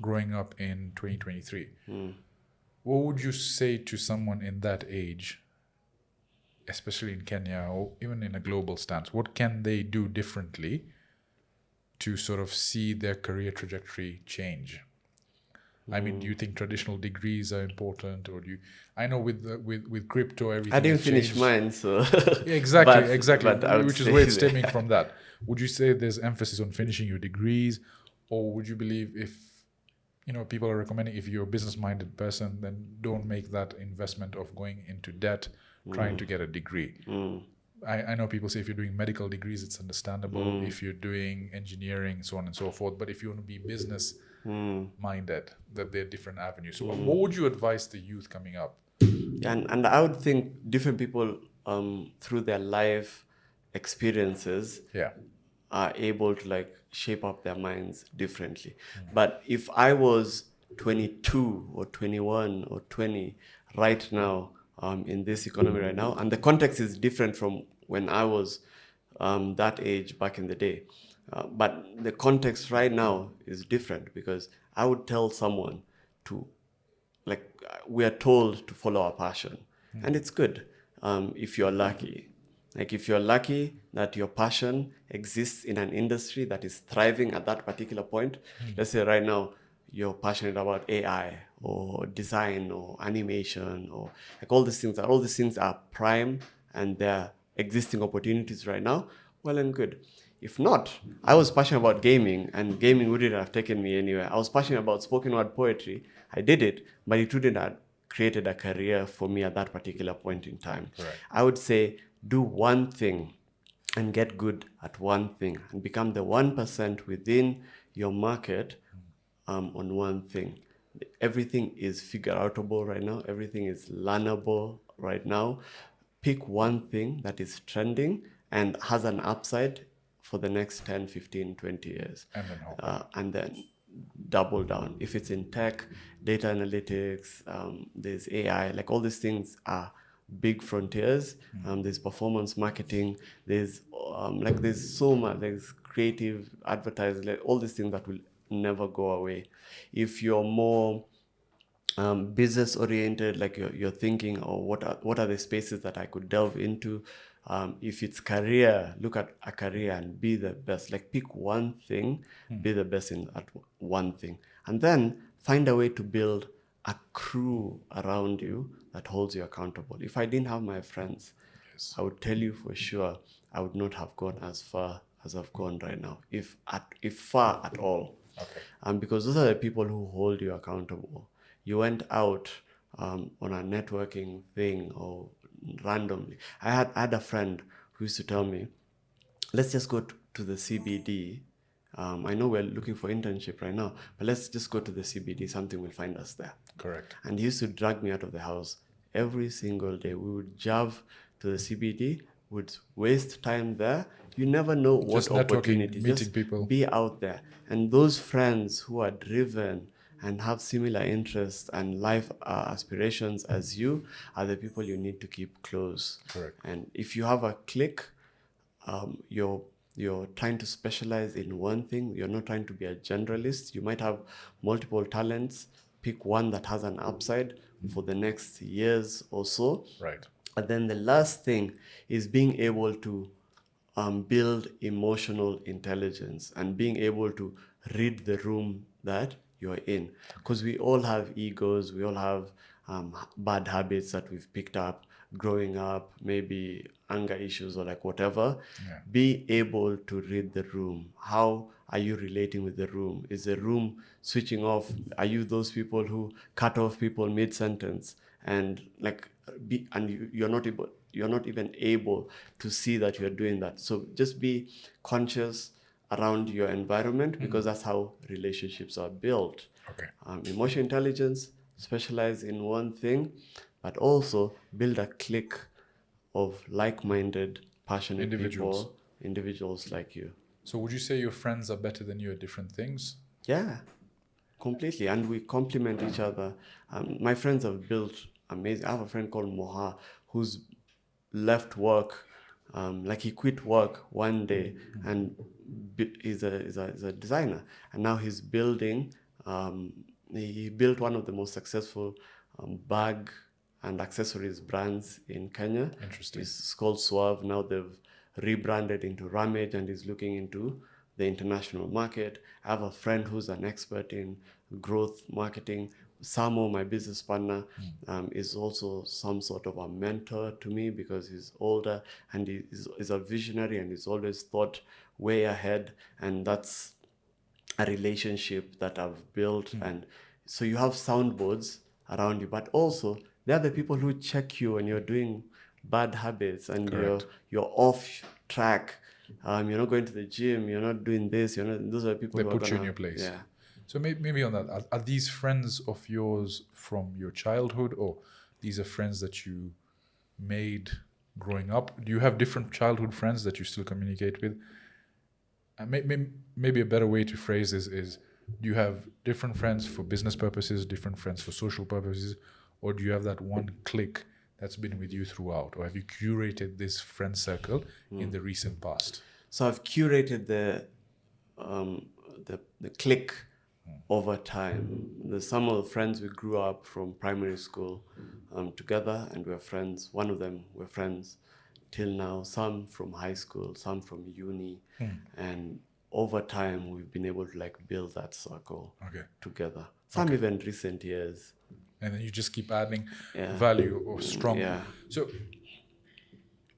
growing up in 2023, what would you say to someone in that age, especially in Kenya or even in a global stance? What can they do differently to sort of see their career trajectory change? I mean, do you think traditional degrees are important, or do you? I know with crypto, everything. I didn't has finish changed. mine, so Yeah, exactly, exactly. but I would Which is say where it's that- stemming from that. Would you say there's emphasis on finishing your degrees, or would you believe if people are recommending, if you're a business-minded person, then don't make that investment of going into debt trying to get a degree? I know people say if you're doing medical degrees, it's understandable. If you're doing engineering, so on and so forth. But if you want to be business-minded, that there are different avenues. So what would you advise the youth coming up? and I would think different people through their life experiences Yeah. are able to like shape up their minds differently. But if I was 22 or 21 or 20 right now in this economy right now, and the context is different from when I was that age back in the day, but the context right now is different, because I would tell someone to, like, we are told to follow our passion, and it's good if you're lucky. Like if you're lucky that your passion exists in an industry that is thriving at that particular point. Let's say right now you're passionate about AI or design or animation or like all these things are prime and they're existing opportunities right now, well and good. If not, I was passionate about gaming, and gaming wouldn't have taken me anywhere. I was passionate about spoken word poetry. I did it, but it wouldn't have created a career for me at that particular point in time. Right. I would say do one thing and get good at one thing and become the 1% within your market on one thing. Everything is figure outable right now. Everything is learnable right now. Pick one thing that is trending and has an upside for the next 10, 15, 20 years. And then how? And then double down. If it's in tech, data analytics, there's AI, like all these things are big frontiers. There's performance marketing, there's there's so much, there's creative advertising, like all these things that will never go away. If you're more business oriented, like you're thinking, oh, what are the spaces that I could delve into? If it's career, look at a career and be the best. Like pick one thing, be the best in at one thing, and then find a way to build a crew around you that holds you accountable. If I didn't have my friends, Yes. I would tell you for sure I would not have gone as far as I've gone right now, if far at all. Okay. Because those are the people who hold you accountable. You went out on a networking thing or randomly. I had a friend who used to tell me, let's just go to the CBD. I know we're looking for internship right now, but let's just go to the CBD. Something will find us there. Correct. And he used to drag me out of the house every single day. We would drive to the CBD, would waste time there. You never know what Just networking, opportunity. meeting Just people. be out there. And those friends who are driven and have similar interests and life aspirations as you are the people you need to keep close. Correct. And if you have a clique, you're trying to specialize in one thing. You're not trying to be a generalist. You might have multiple talents. Pick one that has an upside for the next years or so. Right. And then the last thing is being able to build emotional intelligence and being able to read the room that you're in. Because we all have egos, we all have bad habits that we've picked up growing up, maybe anger issues or like whatever. Yeah. Be able to read the room. How are you relating with the room? Is the room switching off? Are you those people who cut off people mid-sentence and you're not even able to see that you're doing that? So just be conscious around your environment, because that's how relationships are built. Okay. Emotional intelligence, specialize in one thing, but also build a clique of like-minded, passionate individuals like you. So would you say your friends are better than you at different things? Yeah, completely. And we complement each other. My friends have built amazing. I have a friend called Moha who's left work, he quit work one day and is a designer. And now he's building, he built one of the most successful bag and accessories brands in Kenya. Interesting. It's called Suave. Now they've rebranded into Ramage and is looking into the international market. I have a friend who's an expert in growth marketing. Samo, my business partner, is also some sort of a mentor to me because he's older and he's a visionary and he's always thought way ahead. And that's a relationship that I've built. And so you have soundboards around you, but also they're the people who check you when you're doing bad habits and you're off track. You're not going to the gym, you're not doing this, those are the people They who put you in your place. Yeah. So maybe on that, are these friends of yours from your childhood, or these are friends that you made growing up? Do you have different childhood friends that you still communicate with? And maybe a better way to phrase this is, do you have different friends for business purposes, different friends for social purposes, or do you have that one clique that's been with you throughout, or have you curated this friend circle in the recent past? So I've curated the clique over time. There's some of the friends we grew up from primary school together, and we're friends. One of them we're friends till now. Some from high school, some from uni, and over time we've been able to build that circle together. Some even recent years. And then you just keep adding value or strong. Yeah. So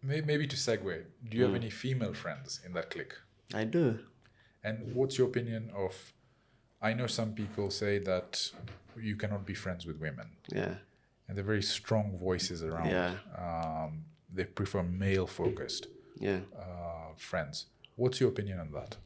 maybe to segue, do you have any female friends in that clique? I do. And what's your opinion of, I know some people say that you cannot be friends with women. Yeah. And they're very strong voices around. Yeah. They prefer male-focused friends. What's your opinion on that?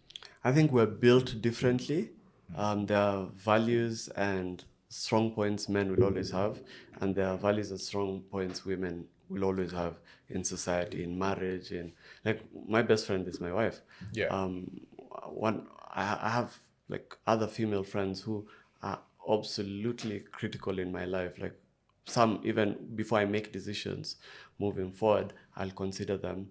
I think we're built differently. There are values and strong points men will always have, and there are values and strong points women will always have in society, in marriage, in like my best friend is my wife. Yeah. I have like other female friends who are absolutely critical in my life. Like some, even before I make decisions moving forward, I'll consider them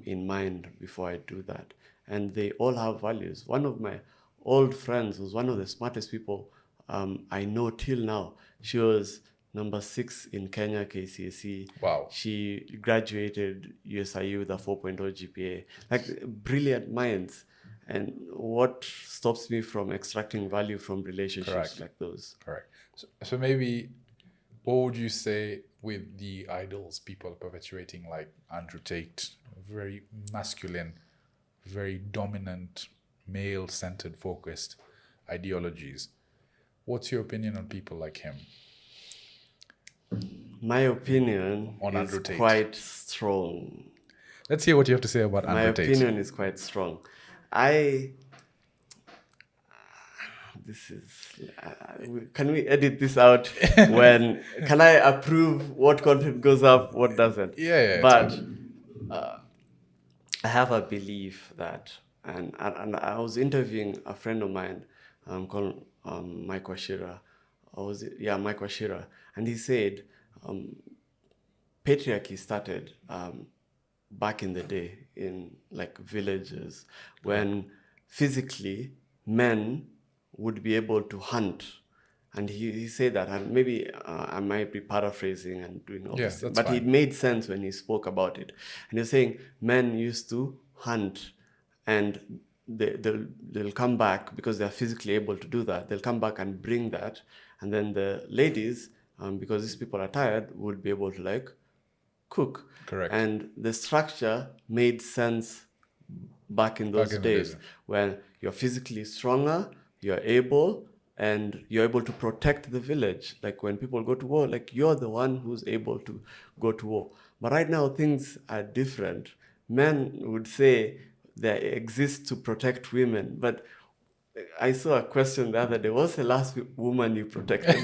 in mind before I do that. And they all have values. One of my old friends was one of the smartest people I know till now. She was number 6 in Kenya KCSE. Wow. She graduated USIU with a 4.0 GPA. Like brilliant minds. And what stops me from extracting value from relationships Correct. like those? Correct. So maybe, what would you say with the idols people are perpetuating, like Andrew Tate, very masculine, very dominant, male-centered, focused ideologies? What's your opinion on people like him? My opinion On is Andrew Tate. quite strong. Let's hear what you have to say about My Andrew Tate. opinion is quite strong. Can we edit this out? Can I approve what content goes up, what doesn't? Yeah, But I have a belief that, and I was interviewing a friend of mine called Mike Washira. Mike Washira, and he said patriarchy started back in the day in like villages when physically men would be able to hunt. And he said that, and maybe I might be paraphrasing and doing all this, that's but fine. it made sense when he spoke about it. And he was saying men used to hunt, and they'll come back because they're physically able to do that. They'll come back and bring that, and then the ladies, because these people are tired, would be able to like cook. Correct. And the structure made sense back in those days when you're physically stronger, you're able, and you're able to protect the village. Like when people go to war, like you're the one who's able to go to war. But right now things are different. Men would say they exist to protect women, but I saw a question the other day. What's the last woman you protected?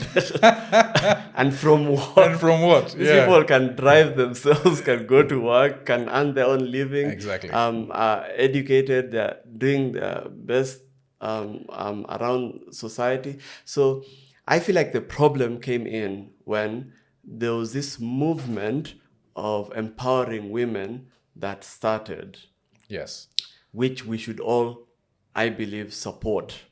And from what? And from what? These people can drive themselves, can go to work, can earn their own living. Exactly. Are educated, they're doing their best around society. So I feel like the problem came in when there was this movement of empowering women that started. Yes. Which we should all, I believe, support.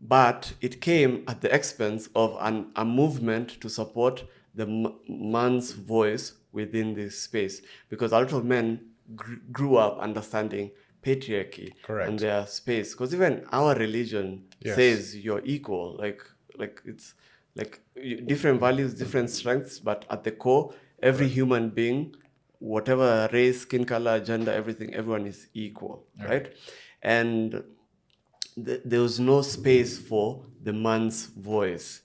But it came at the expense of a movement to support the man's voice within this space. Because a lot of men grew up understanding patriarchy. Correct. And their space. Because even our religion says you're equal. Like it's like different values, different strengths, but at the core, every human being, whatever race, skin color, gender, everything, everyone is equal, right? And there was no space for the man's voice.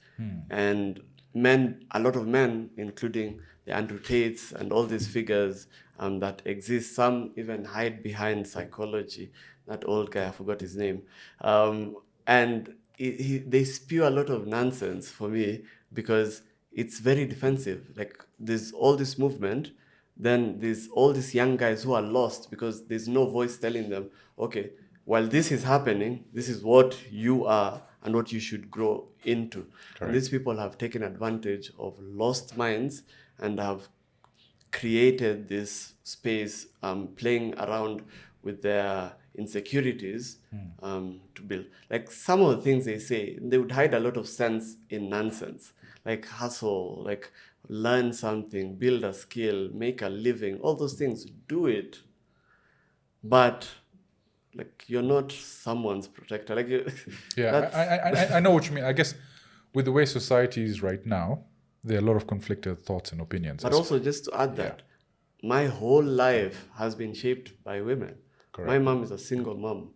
And men, a lot of men, including the Andrew Tates and all these figures that exist, some even hide behind psychology. That old guy, I forgot his name. And they spew a lot of nonsense for me because it's very defensive. Like there's all this movement, then there's all these young guys who are lost because there's no voice telling them, okay, while this is happening, this is what you are and what you should grow into. Correct. And these people have taken advantage of lost minds and have created this space playing around with their insecurities to build. Like some of the things they say, they would hide a lot of sense in nonsense. Like hustle, like learn something, build a skill, make a living, all those things, do it. But like you're not someone's protector. Like I know what you mean. I guess with the way society is right now, there are a lot of conflicted thoughts and opinions. But also just to add that, my whole life has been shaped by women. Correct. My mom is a single mom.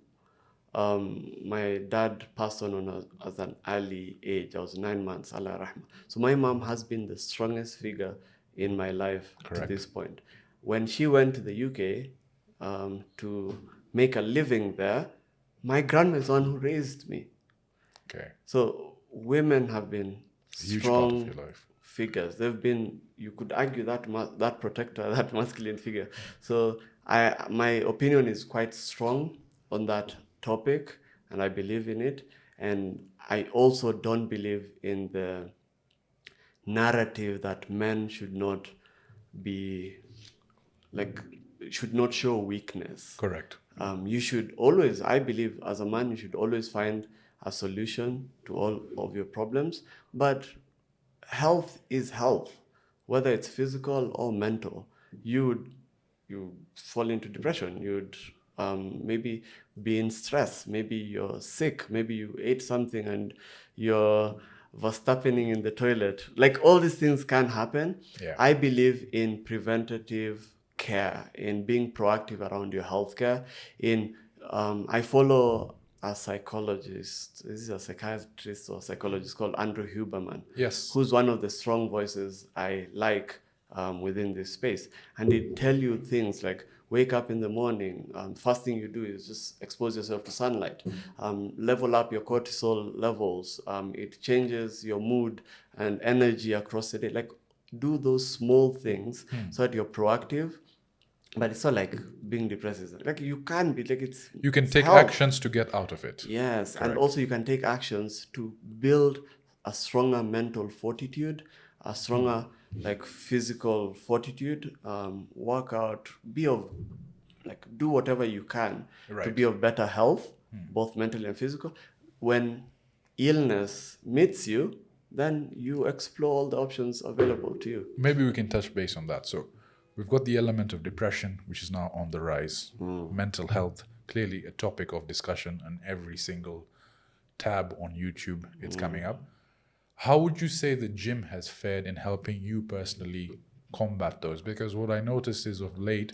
My dad passed on at an early age. I was 9 months, Allah Rahma. So my mom has been the strongest figure in my life to this point. When she went to the UK to make a living there, my grandma is the one who raised me. Okay. So women have been Huge strong part of your life. figures. They've been, you could argue that that protector, that masculine figure. So my opinion is quite strong on that topic, and I believe in it. And I also don't believe in the narrative that men should not be like should not show weakness. Correct. You should always, I believe, as a man, you should always find a solution to all of your problems. But health is health, whether it's physical or mental. You fall into depression. You'd maybe be in stress. Maybe you're sick. Maybe you ate something and you're Verstappening in the toilet. Like all these things can happen. Yeah. I believe in preventative care, in being proactive around your healthcare. I follow a psychologist. This is a psychiatrist or psychologist called Andrew Huberman. Yes. Who's one of the strong voices I like within this space. And they tell you things like wake up in the morning. First thing you do is just expose yourself to sunlight. Level up your cortisol levels. It changes your mood and energy across the day. Like do those small things so that you're proactive. But it's not like being depressed is like you can be like it's. You can it's take health. actions to get out of it. Yes, Correct. and also you can take actions to build a stronger mental fortitude, a stronger like physical fortitude. Work out, do whatever you can to Right. be of better health, both mentally and physical. When illness meets you, then you explore all the options available to you. Maybe we can touch base on that. So we've got the element of depression, which is now on the rise. Mental health, clearly a topic of discussion on every single tab on YouTube. It's coming up. How would you say the gym has fared in helping you personally combat those? Because what I noticed is of late,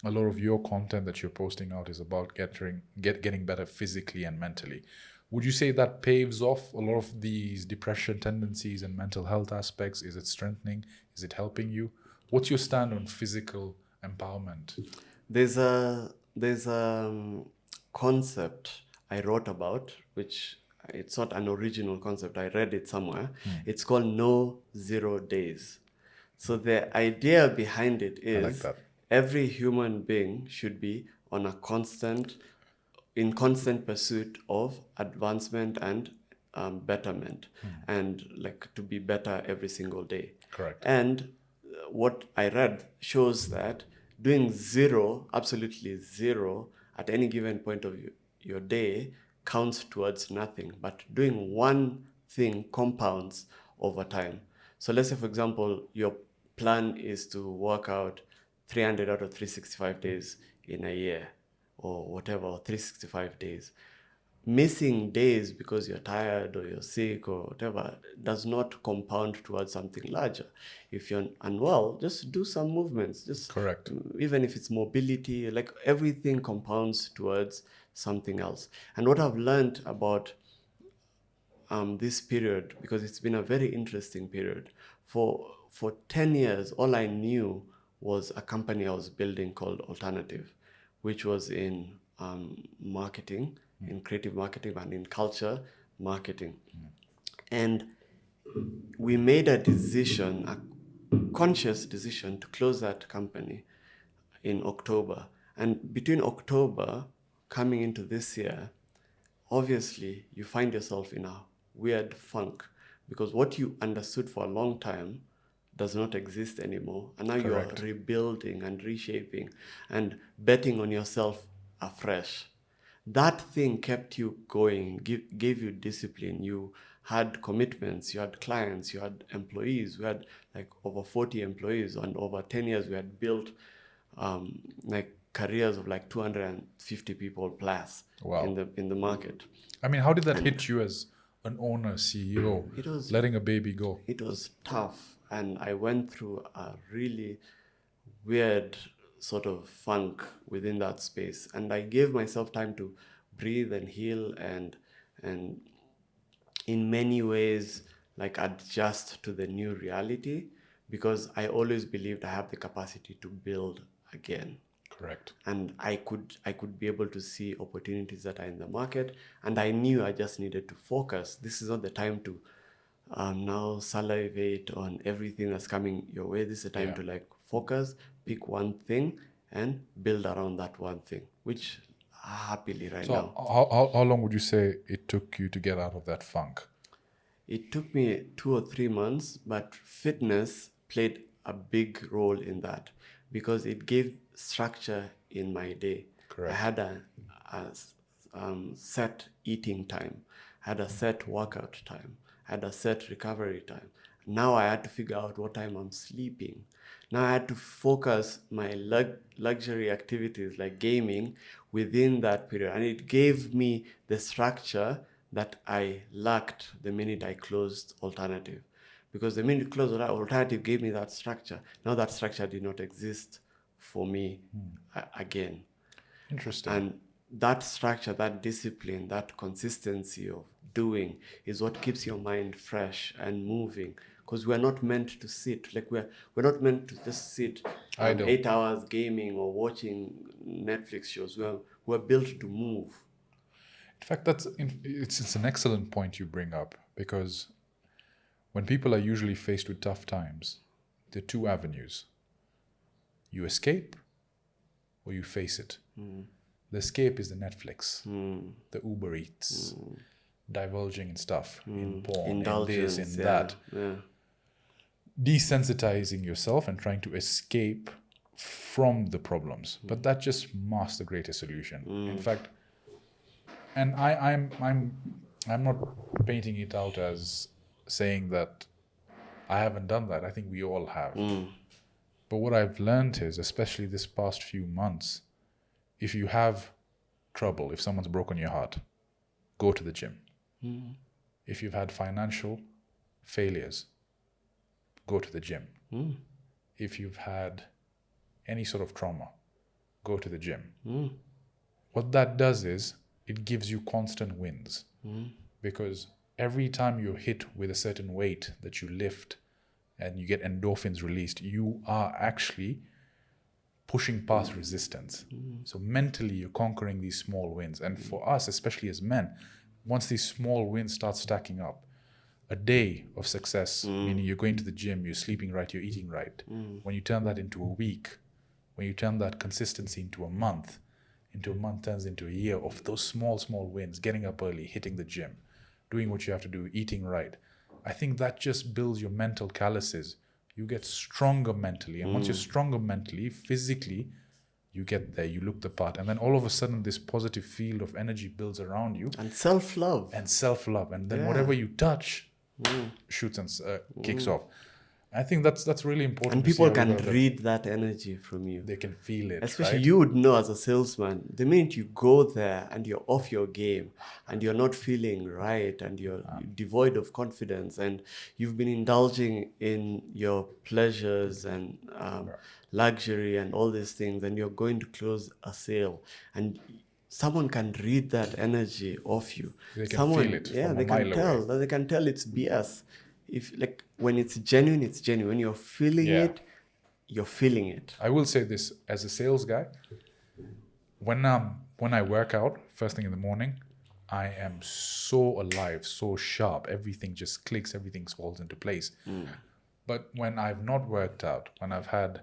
a lot of your content that you're posting out is about getting better physically and mentally. Would you say that paves off a lot of these depression tendencies and mental health aspects? Is it strengthening? Is it helping you? What's your stand on physical empowerment? There's a concept I wrote about, which it's not an original concept. I read it somewhere. It's called No 0 Days. So the idea behind it I like is that. every human being should be on in constant pursuit of advancement and betterment, and like to be better every single day. Correct. And what I read shows that doing zero, absolutely zero, at any given point of your day counts towards nothing. But doing one thing compounds over time. So let's say, for example, your plan is to work out 300 out of 365 days in a year, or whatever, or 365 days. Missing days because you're tired or you're sick or whatever does not compound towards something larger. If you're unwell, just do some movements. Just Correct. Even if it's mobility, like everything compounds towards something else. And what I've learned about this period, because it's been a very interesting period, for 10 years, all I knew was a company I was building called Alternative, which was in marketing, in creative marketing and in culture marketing. And we made a decision, a conscious decision, to close that company in October. And between October coming into this year, obviously you find yourself in a weird funk, because what you understood for a long time does not exist anymore. And now Correct. you're rebuilding and reshaping and betting on yourself afresh. That thing kept you going, gave you discipline. You had commitments, you had clients, you had employees. We had like over 40 employees, and over 10 years we had built like careers of like 250 people plus. Wow. in the market. I mean, how did that hit you as an owner, CEO, It was letting a baby go? It was tough, and I went through a really weird sort of funk within that space, and I gave myself time to breathe and heal and in many ways like adjust to the new reality, because I always believed I have the capacity to build again. Correct. And I could be able to see opportunities that are in the market, and I knew I just needed to focus. This is not the time to now salivate on everything that's coming your way. This is a time Yeah. to like focus, pick one thing, and build around that one thing, which happily right So now. how long would you say it took you to get out of that funk? It took me 2 or 3 months, but fitness played a big role in that because it gave structure in my day. Correct. I had set eating time, I had a set workout time, I had a set recovery time. Now I had to figure out what time I'm sleeping. Now I had to focus my luxury activities like gaming within that period. And it gave me the structure that I lacked the minute I closed alternative. Because the minute closed alternative gave me that structure. Now that structure did not exist for me again. Interesting. And that structure, that discipline, that consistency of doing is what keeps your mind fresh and moving. Because we're not meant to sit. Like we're not meant to just sit Idle. 8 hours gaming or watching Netflix shows. We're built to move. In fact, it's an excellent point you bring up, because when people are usually faced with tough times, there are two avenues. You escape or you face it. The escape is the Netflix, the Uber Eats, divulging in stuff, in porn, in this, in that. Yeah. Desensitizing yourself and trying to escape from the problems. But that just masks the greater solution. In fact, and I'm not painting it out as saying that I haven't done that. I think we all have. But what I've learned is, especially this past few months, if you have trouble, if someone's broken your heart, go to the gym. If you've had financial failures, go to the gym. If you've had any sort of trauma, go to the gym. What that does is it gives you constant wins, because every time you're hit with a certain weight that you lift and you get endorphins released, you are actually pushing past resistance. So mentally, you're conquering these small wins. And for us, especially as men, once these small wins start stacking up, a day of success, meaning you're going to the gym, you're sleeping right, you're eating right. When you turn that into a week, when you turn that consistency into a month turns into a year of those small wins, getting up early, hitting the gym, doing what you have to do, eating right. I think that just builds your mental calluses. You get stronger mentally. And once you're stronger mentally, physically, you get there, you look the part. And then all of a sudden, this positive field of energy builds around you. And self-love. And then whatever you touch shoots and kicks off. I think that's really important. And people can read that energy from you. They can feel it. Especially right? you would know as a salesman, the minute you go there and you're off your game and you're not feeling right and you're devoid of confidence and you've been indulging in your pleasures and luxury and all these things, and you're going to close a sale and someone can read that energy off you. They can feel it. Yeah, from they a can mile tell. away. They can tell it's BS. If like when it's genuine, it's genuine. When you're feeling it, you're feeling it. I will say this as a sales guy. When I work out first thing in the morning, I am so alive, so sharp. Everything just clicks. Everything falls into place. But when I've not worked out, when I've had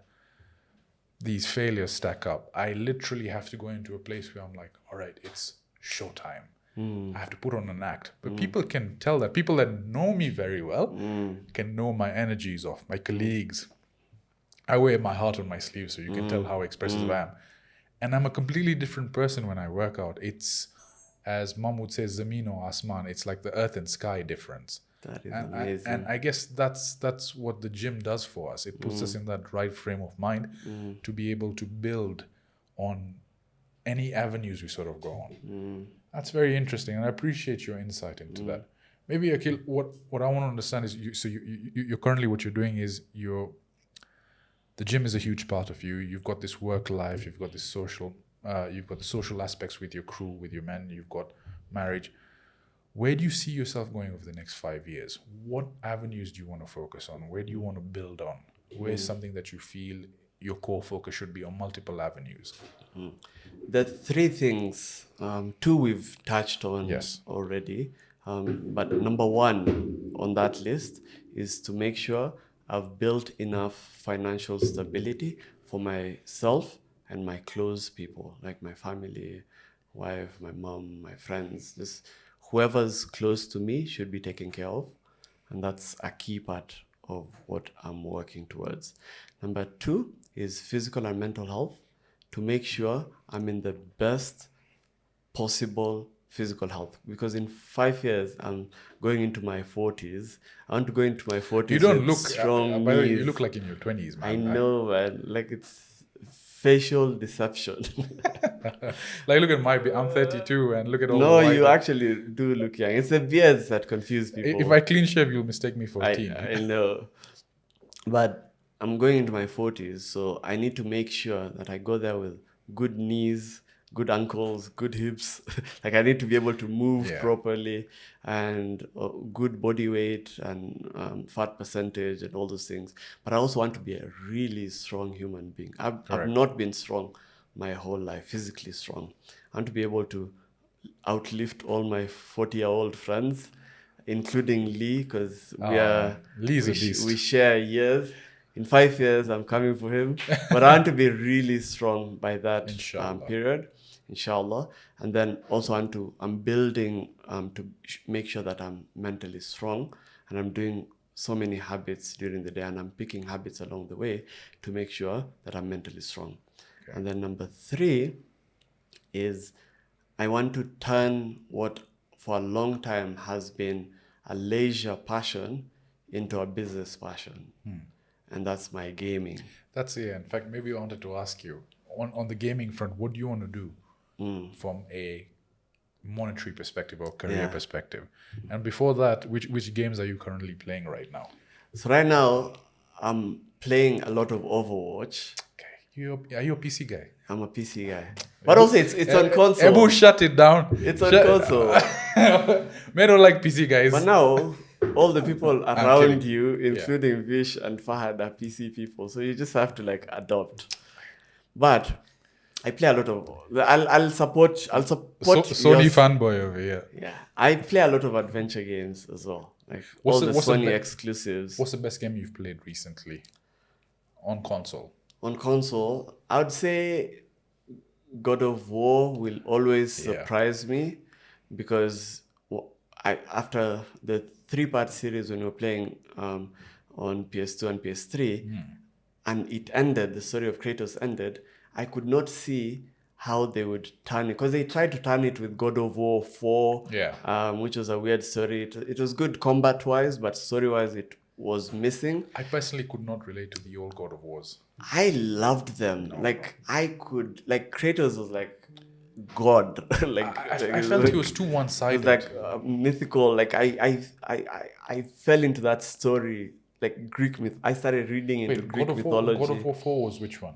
these failures stack up, I literally have to go into a place where I'm like, all right, it's showtime. I have to put on an act. But people can tell that. People that know me very well can know my energies off. My colleagues. I wear my heart on my sleeve, so you can tell how expressive I am. And I'm a completely different person when I work out. It's, as Mom would say, Zameen or Asman. It's like the earth and sky difference. That is amazing. And I guess that's what the gym does for us. It puts us in that right frame of mind to be able to build on any avenues we sort of go on. That's very interesting, and I appreciate your insight into that. Maybe, Akil, what I want to understand is, you're currently, what you're doing is the gym is a huge part of you. You've got this work life, you've got this social, you've got the social aspects with your crew, with your men, you've got marriage. Where do you see yourself going over the next 5 years? What avenues do you want to focus on? Where do you want to build on? Where is something that you feel your core focus should be on multiple avenues? The three things, two we've touched on Yes. already. But number one on that list is to make sure I've built enough financial stability for myself and my close people, like my family, wife, my mom, my friends. Just whoever's close to me should be taken care of. And that's a key part of what I'm working towards. Number two is physical and mental health, to make sure I'm in the best possible physical health, because in 5 years I'm going into my 40s. I want to go into my 40s. You don't with look strong by the way, you knees. look like in your 20s, man. I know, man. Like, it's facial deception. Like, look at my beard. I'm 32, and look at all No, the white. you actually do look young. It's the beards that confuse people. If I clean shave, you'll mistake me for a teen. I know. But I'm going into my 40s, so I need to make sure that I go there with good knees, good ankles, good hips. Like, I need to be able to move Yeah. properly, and good body weight and fat percentage and all those things. But I also want to be a really strong human being. I've not been strong my whole life, physically strong. I want to be able to outlift all my 40-year-old friends, including Lee, because Lee's a beast. we share years. In 5 years, I'm coming for him. But I want to be really strong by that Inshallah. period, inshallah. And then also I'm building to make sure that I'm mentally strong, and I'm doing so many habits during the day, and I'm picking habits along the way to make sure that I'm mentally strong. Okay. And then number three is I want to turn what for a long time has been a leisure passion into a business passion. And that's my gaming. That's it. In fact, maybe I wanted to ask you, on the gaming front, what do you want to do from a monetary perspective or career perspective? And before that, which games are you currently playing right now? So right now, I'm playing a lot of Overwatch. Okay. Are you a PC guy? I'm a PC guy. But also, it's on console. Ebu, shut it down. It's on console. Men don't like PC guys. But now, all the people kidding. around you, including Vish and Fahad, are PC people. So you just have to like adopt. But I play a lot of. I'll support. Sony fanboy over here. Yeah, I play a lot of adventure games as well. Like What's all the- the what's the Sony be- exclusives. What's the best game you've played recently on console? On console, I would say God of War will always surprise me, because after the 3-part series when we were playing on PS2 and PS3, and it ended, the story of Kratos ended, I could not see how they would turn it, because they tried to turn it with God of War 4, which was a weird story. It was good combat-wise, but story-wise it was missing. I personally could not relate to the old God of Wars. I loved them. Kratos was like God. I felt he was too It one-sided. was like mythical. Like I fell into that story, like Greek myth. I started reading into Greek mythology. God of War 4 was which one?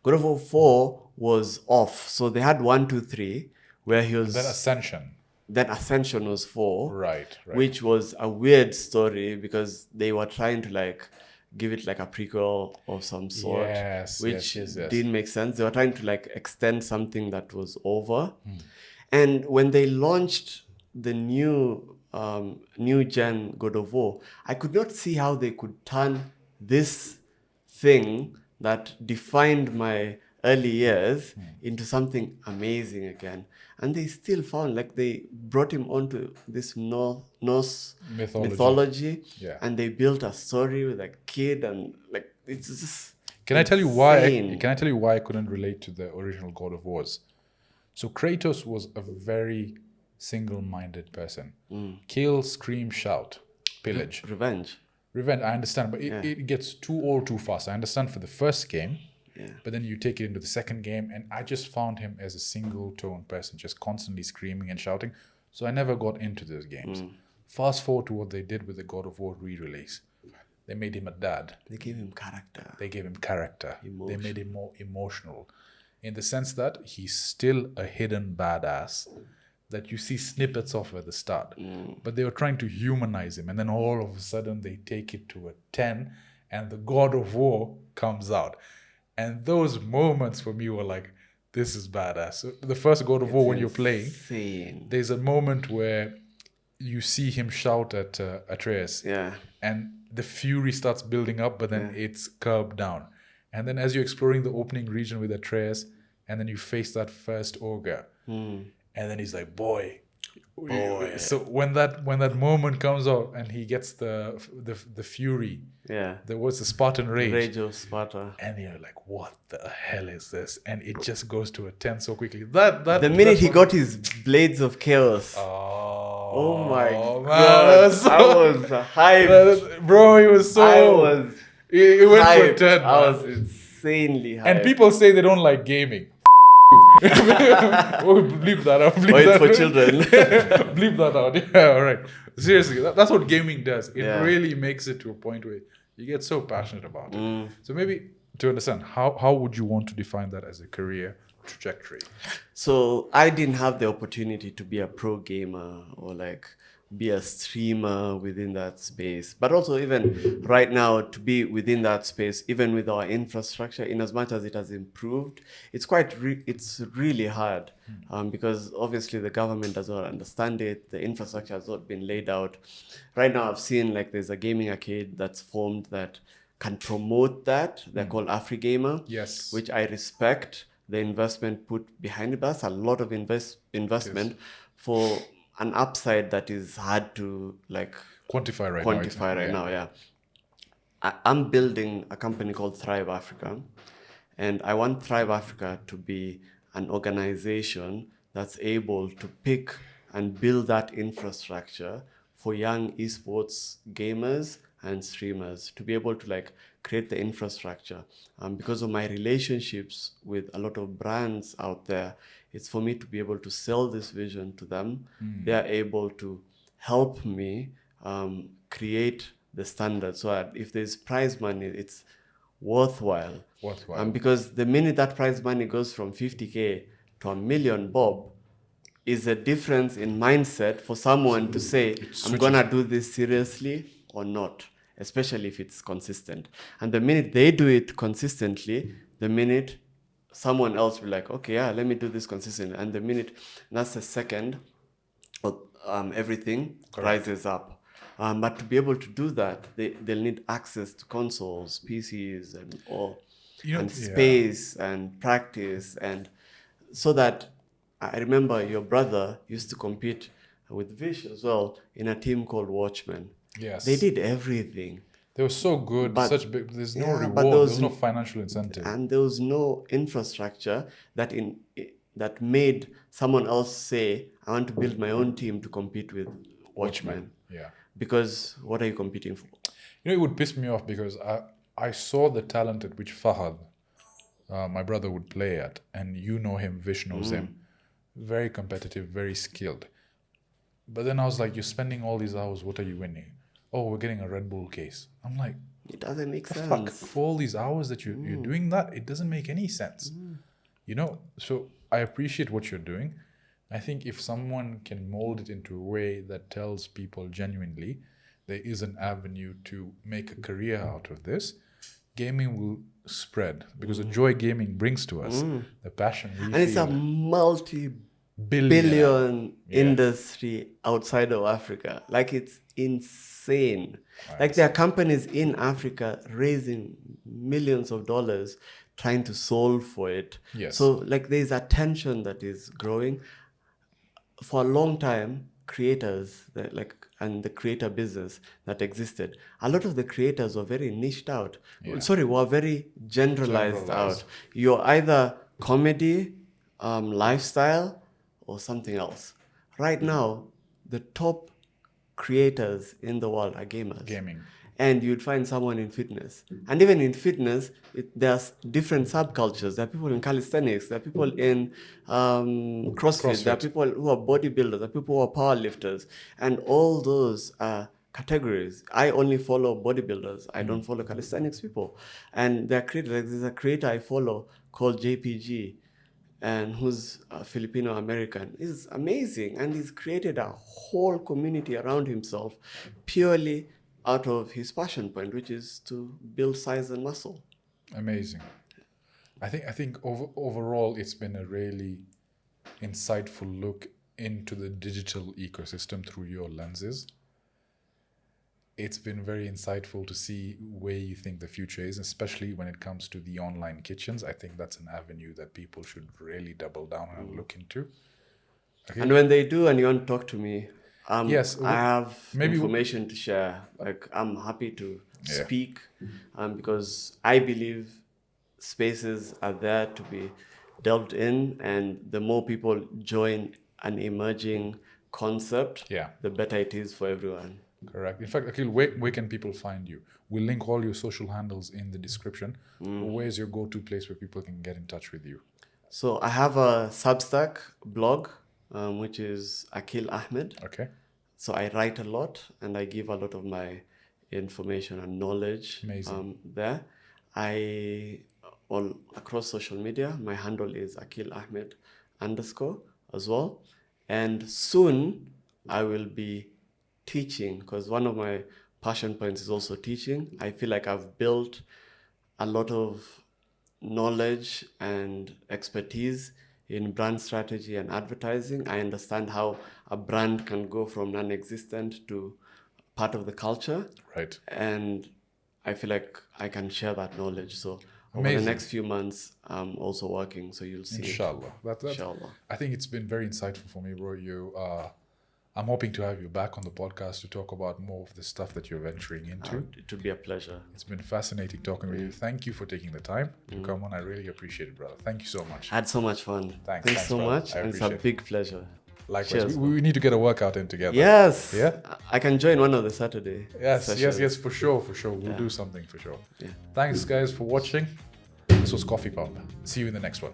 God of War 4 was off. So they had 1, 2, 3, where he was. Then Ascension. Then Ascension was 4. Right. Which was a weird story, because they were trying to like give it like a prequel of some sort, which didn't make sense. They were trying to like extend something that was over. And when they launched the new gen God of War, I could not see how they could turn this thing that defined my early years into something amazing again. And they still found, like, they brought him onto this Norse mythology, and they built a story with a kid, and like it's just. Can I tell you why? Can I tell you why I couldn't relate to the original God of Wars? So Kratos was a very single-minded person. Kill, scream, shout, pillage, Revenge. I understand, but it gets too old too fast. I understand for the first game. But then you take it into the second game, and I just found him as a single-tone person, just constantly screaming and shouting. So I never got into those games. Fast forward to what they did with the God of War re-release. They made him a dad. They gave him character. They made him more emotional, in the sense that he's still a hidden badass that you see snippets of at the start. But they were trying to humanize him, and then all of a sudden they take it to a 10, and the God of War comes out. And those moments for me were like, this is badass. So the first God of War, when you're playing, there's a moment where you see him shout at Atreus, Yeah. and the fury starts building up, but then it's curbed down. And then as you're exploring the opening region with Atreus, and then you face that first ogre, and then he's like, boy. So when that moment comes out and he gets the fury, there was the Spartan rage. Rage of Sparta. And you're like, what the hell is this? And it just goes to a 10 so quickly. The minute he got his blades of chaos. Oh my man, god. I was hyped. Bro, he was so... I was It went hyped. to a 10. I was insanely hyped. And people say they don't like gaming. Oh, bleep that out. Bleep it's that for out. children. Bleep that out. Yeah, all right. Seriously, that's what gaming does. It Yeah. really makes it to a point where you get so passionate about it. So maybe to understand, how would you want to define that as a career trajectory? So I didn't have the opportunity to be a pro gamer or like be a streamer within that space. But also even right now to be within that space, even with our infrastructure, in as much as it has improved, it's it's really hard because obviously the government does not understand it. The infrastructure has not been laid out. Right now I've seen like there's a gaming arcade that's formed that can promote that. They're called AfriGamer. Yes. Which I respect the investment put behind it. That's a lot of investment for an upside that is hard to like quantify right now. Yeah. I'm building a company called Thrive Africa, and I want Thrive Africa to be an organization that's able to pick and build that infrastructure for young esports gamers and streamers to be able to like create the infrastructure. Because of my relationships with a lot of brands out there, it's for me to be able to sell this vision to them. They're able to help me create the standard so that if there's prize money, it's worthwhile. Because the minute that prize money goes from 50K to $1 million, Bob, is a difference in mindset for someone to say, I'm going to do this seriously or not, especially if it's consistent. And the minute they do it consistently, the minute someone else will be like, okay, yeah, let me do this consistently. And the minute that's the second, everything rises up. But to be able to do that, they'll need access to consoles, PCs, and all, space and practice. And so that I remember your brother used to compete with Vish as well in a team called Watchmen. Yes. They did everything. They were so good, But, there's no reward, but there was no financial incentive. And there was no infrastructure that made someone else say, I want to build my own team to compete with Watchmen. Yeah. Because what are you competing for? It would piss me off because I saw the talent at which Fahad, my brother, would play at. And you know him, Vish knows him. Very competitive, very skilled. But then I was like, you're spending all these hours, what are you winning? Oh, we're getting a Red Bull case. I'm like, it doesn't make sense. Fuck, for all these hours that you're doing that, it doesn't make any sense. So I appreciate what you're doing. I think if someone can mold it into a way that tells people genuinely there is an avenue to make a career out of this, gaming will spread because the joy gaming brings to us, the passion we feel. And it's a multi-billion industry outside of Africa. Like, it's insane. Like, there are companies in Africa raising millions of dollars trying to solve for it. Yes. So, like, there's a tension that is growing. For a long time, creators, and the creator business that existed, a lot of the creators were very niched out. Were very generalized out. You're either comedy, lifestyle, or something else. Right now, the top creators in the world are gamers. Gaming. And you'd find someone in fitness. And even in fitness, there's different subcultures. There are people in calisthenics. There are people in CrossFit. There are people who are bodybuilders. There are people who are powerlifters. And all those are categories. I only follow bodybuilders. I don't follow calisthenics people. And there are creators. There's a creator I follow called JPG, and who's Filipino-American. He's amazing. And he's created a whole community around himself purely out of his passion point, which is to build size and muscle. Amazing. I think overall it's been a really insightful look into the digital ecosystem through your lenses. It's been very insightful to see where you think the future is, especially when it comes to the online kitchens. I think that's an avenue that people should really double down on and look into. Okay. And when they do and you want to talk to me, Yes, I have maybe information to share. Like, I'm happy to Yeah. speak because I believe spaces are there to be delved in, and the more people join an emerging concept, Yeah. the better it is for everyone. Correct. In fact, Akil, where can people find you? We'll link all your social handles in the description. Where's your go-to place where people can get in touch with you? So I have a Substack blog, which is Akil Ahmed. Okay. So I write a lot and I give a lot of my information and knowledge Amazing. there. All across social media, my handle is Akil Ahmed _ as well. And soon I will be teaching, because one of my passion points is also teaching. I feel like I've built a lot of knowledge and expertise in brand strategy and advertising. I understand how a brand can go from non-existent to part of the culture. Right. And I feel like I can share that knowledge. So over Amazing. the next few months, I'm also working. So you'll see. Inshallah. Inshallah. I think it's been very insightful for me, bro. I'm hoping to have you back on the podcast to talk about more of the stuff that you're venturing into. It would be a pleasure. It's been fascinating talking with you. Thank you for taking the time to come on. I really appreciate it, brother. Thank you so much. I had so much fun. Thanks so brother. much. I And it's a appreciate it. big pleasure. Likewise. Cheers, We need to get a workout in together. Yes. Yeah? I can join one of the Saturday sessions. Yes, for sure. We'll do something for sure. Yeah. Thanks, guys, for watching. This was Coffee Pop. See you in the next one.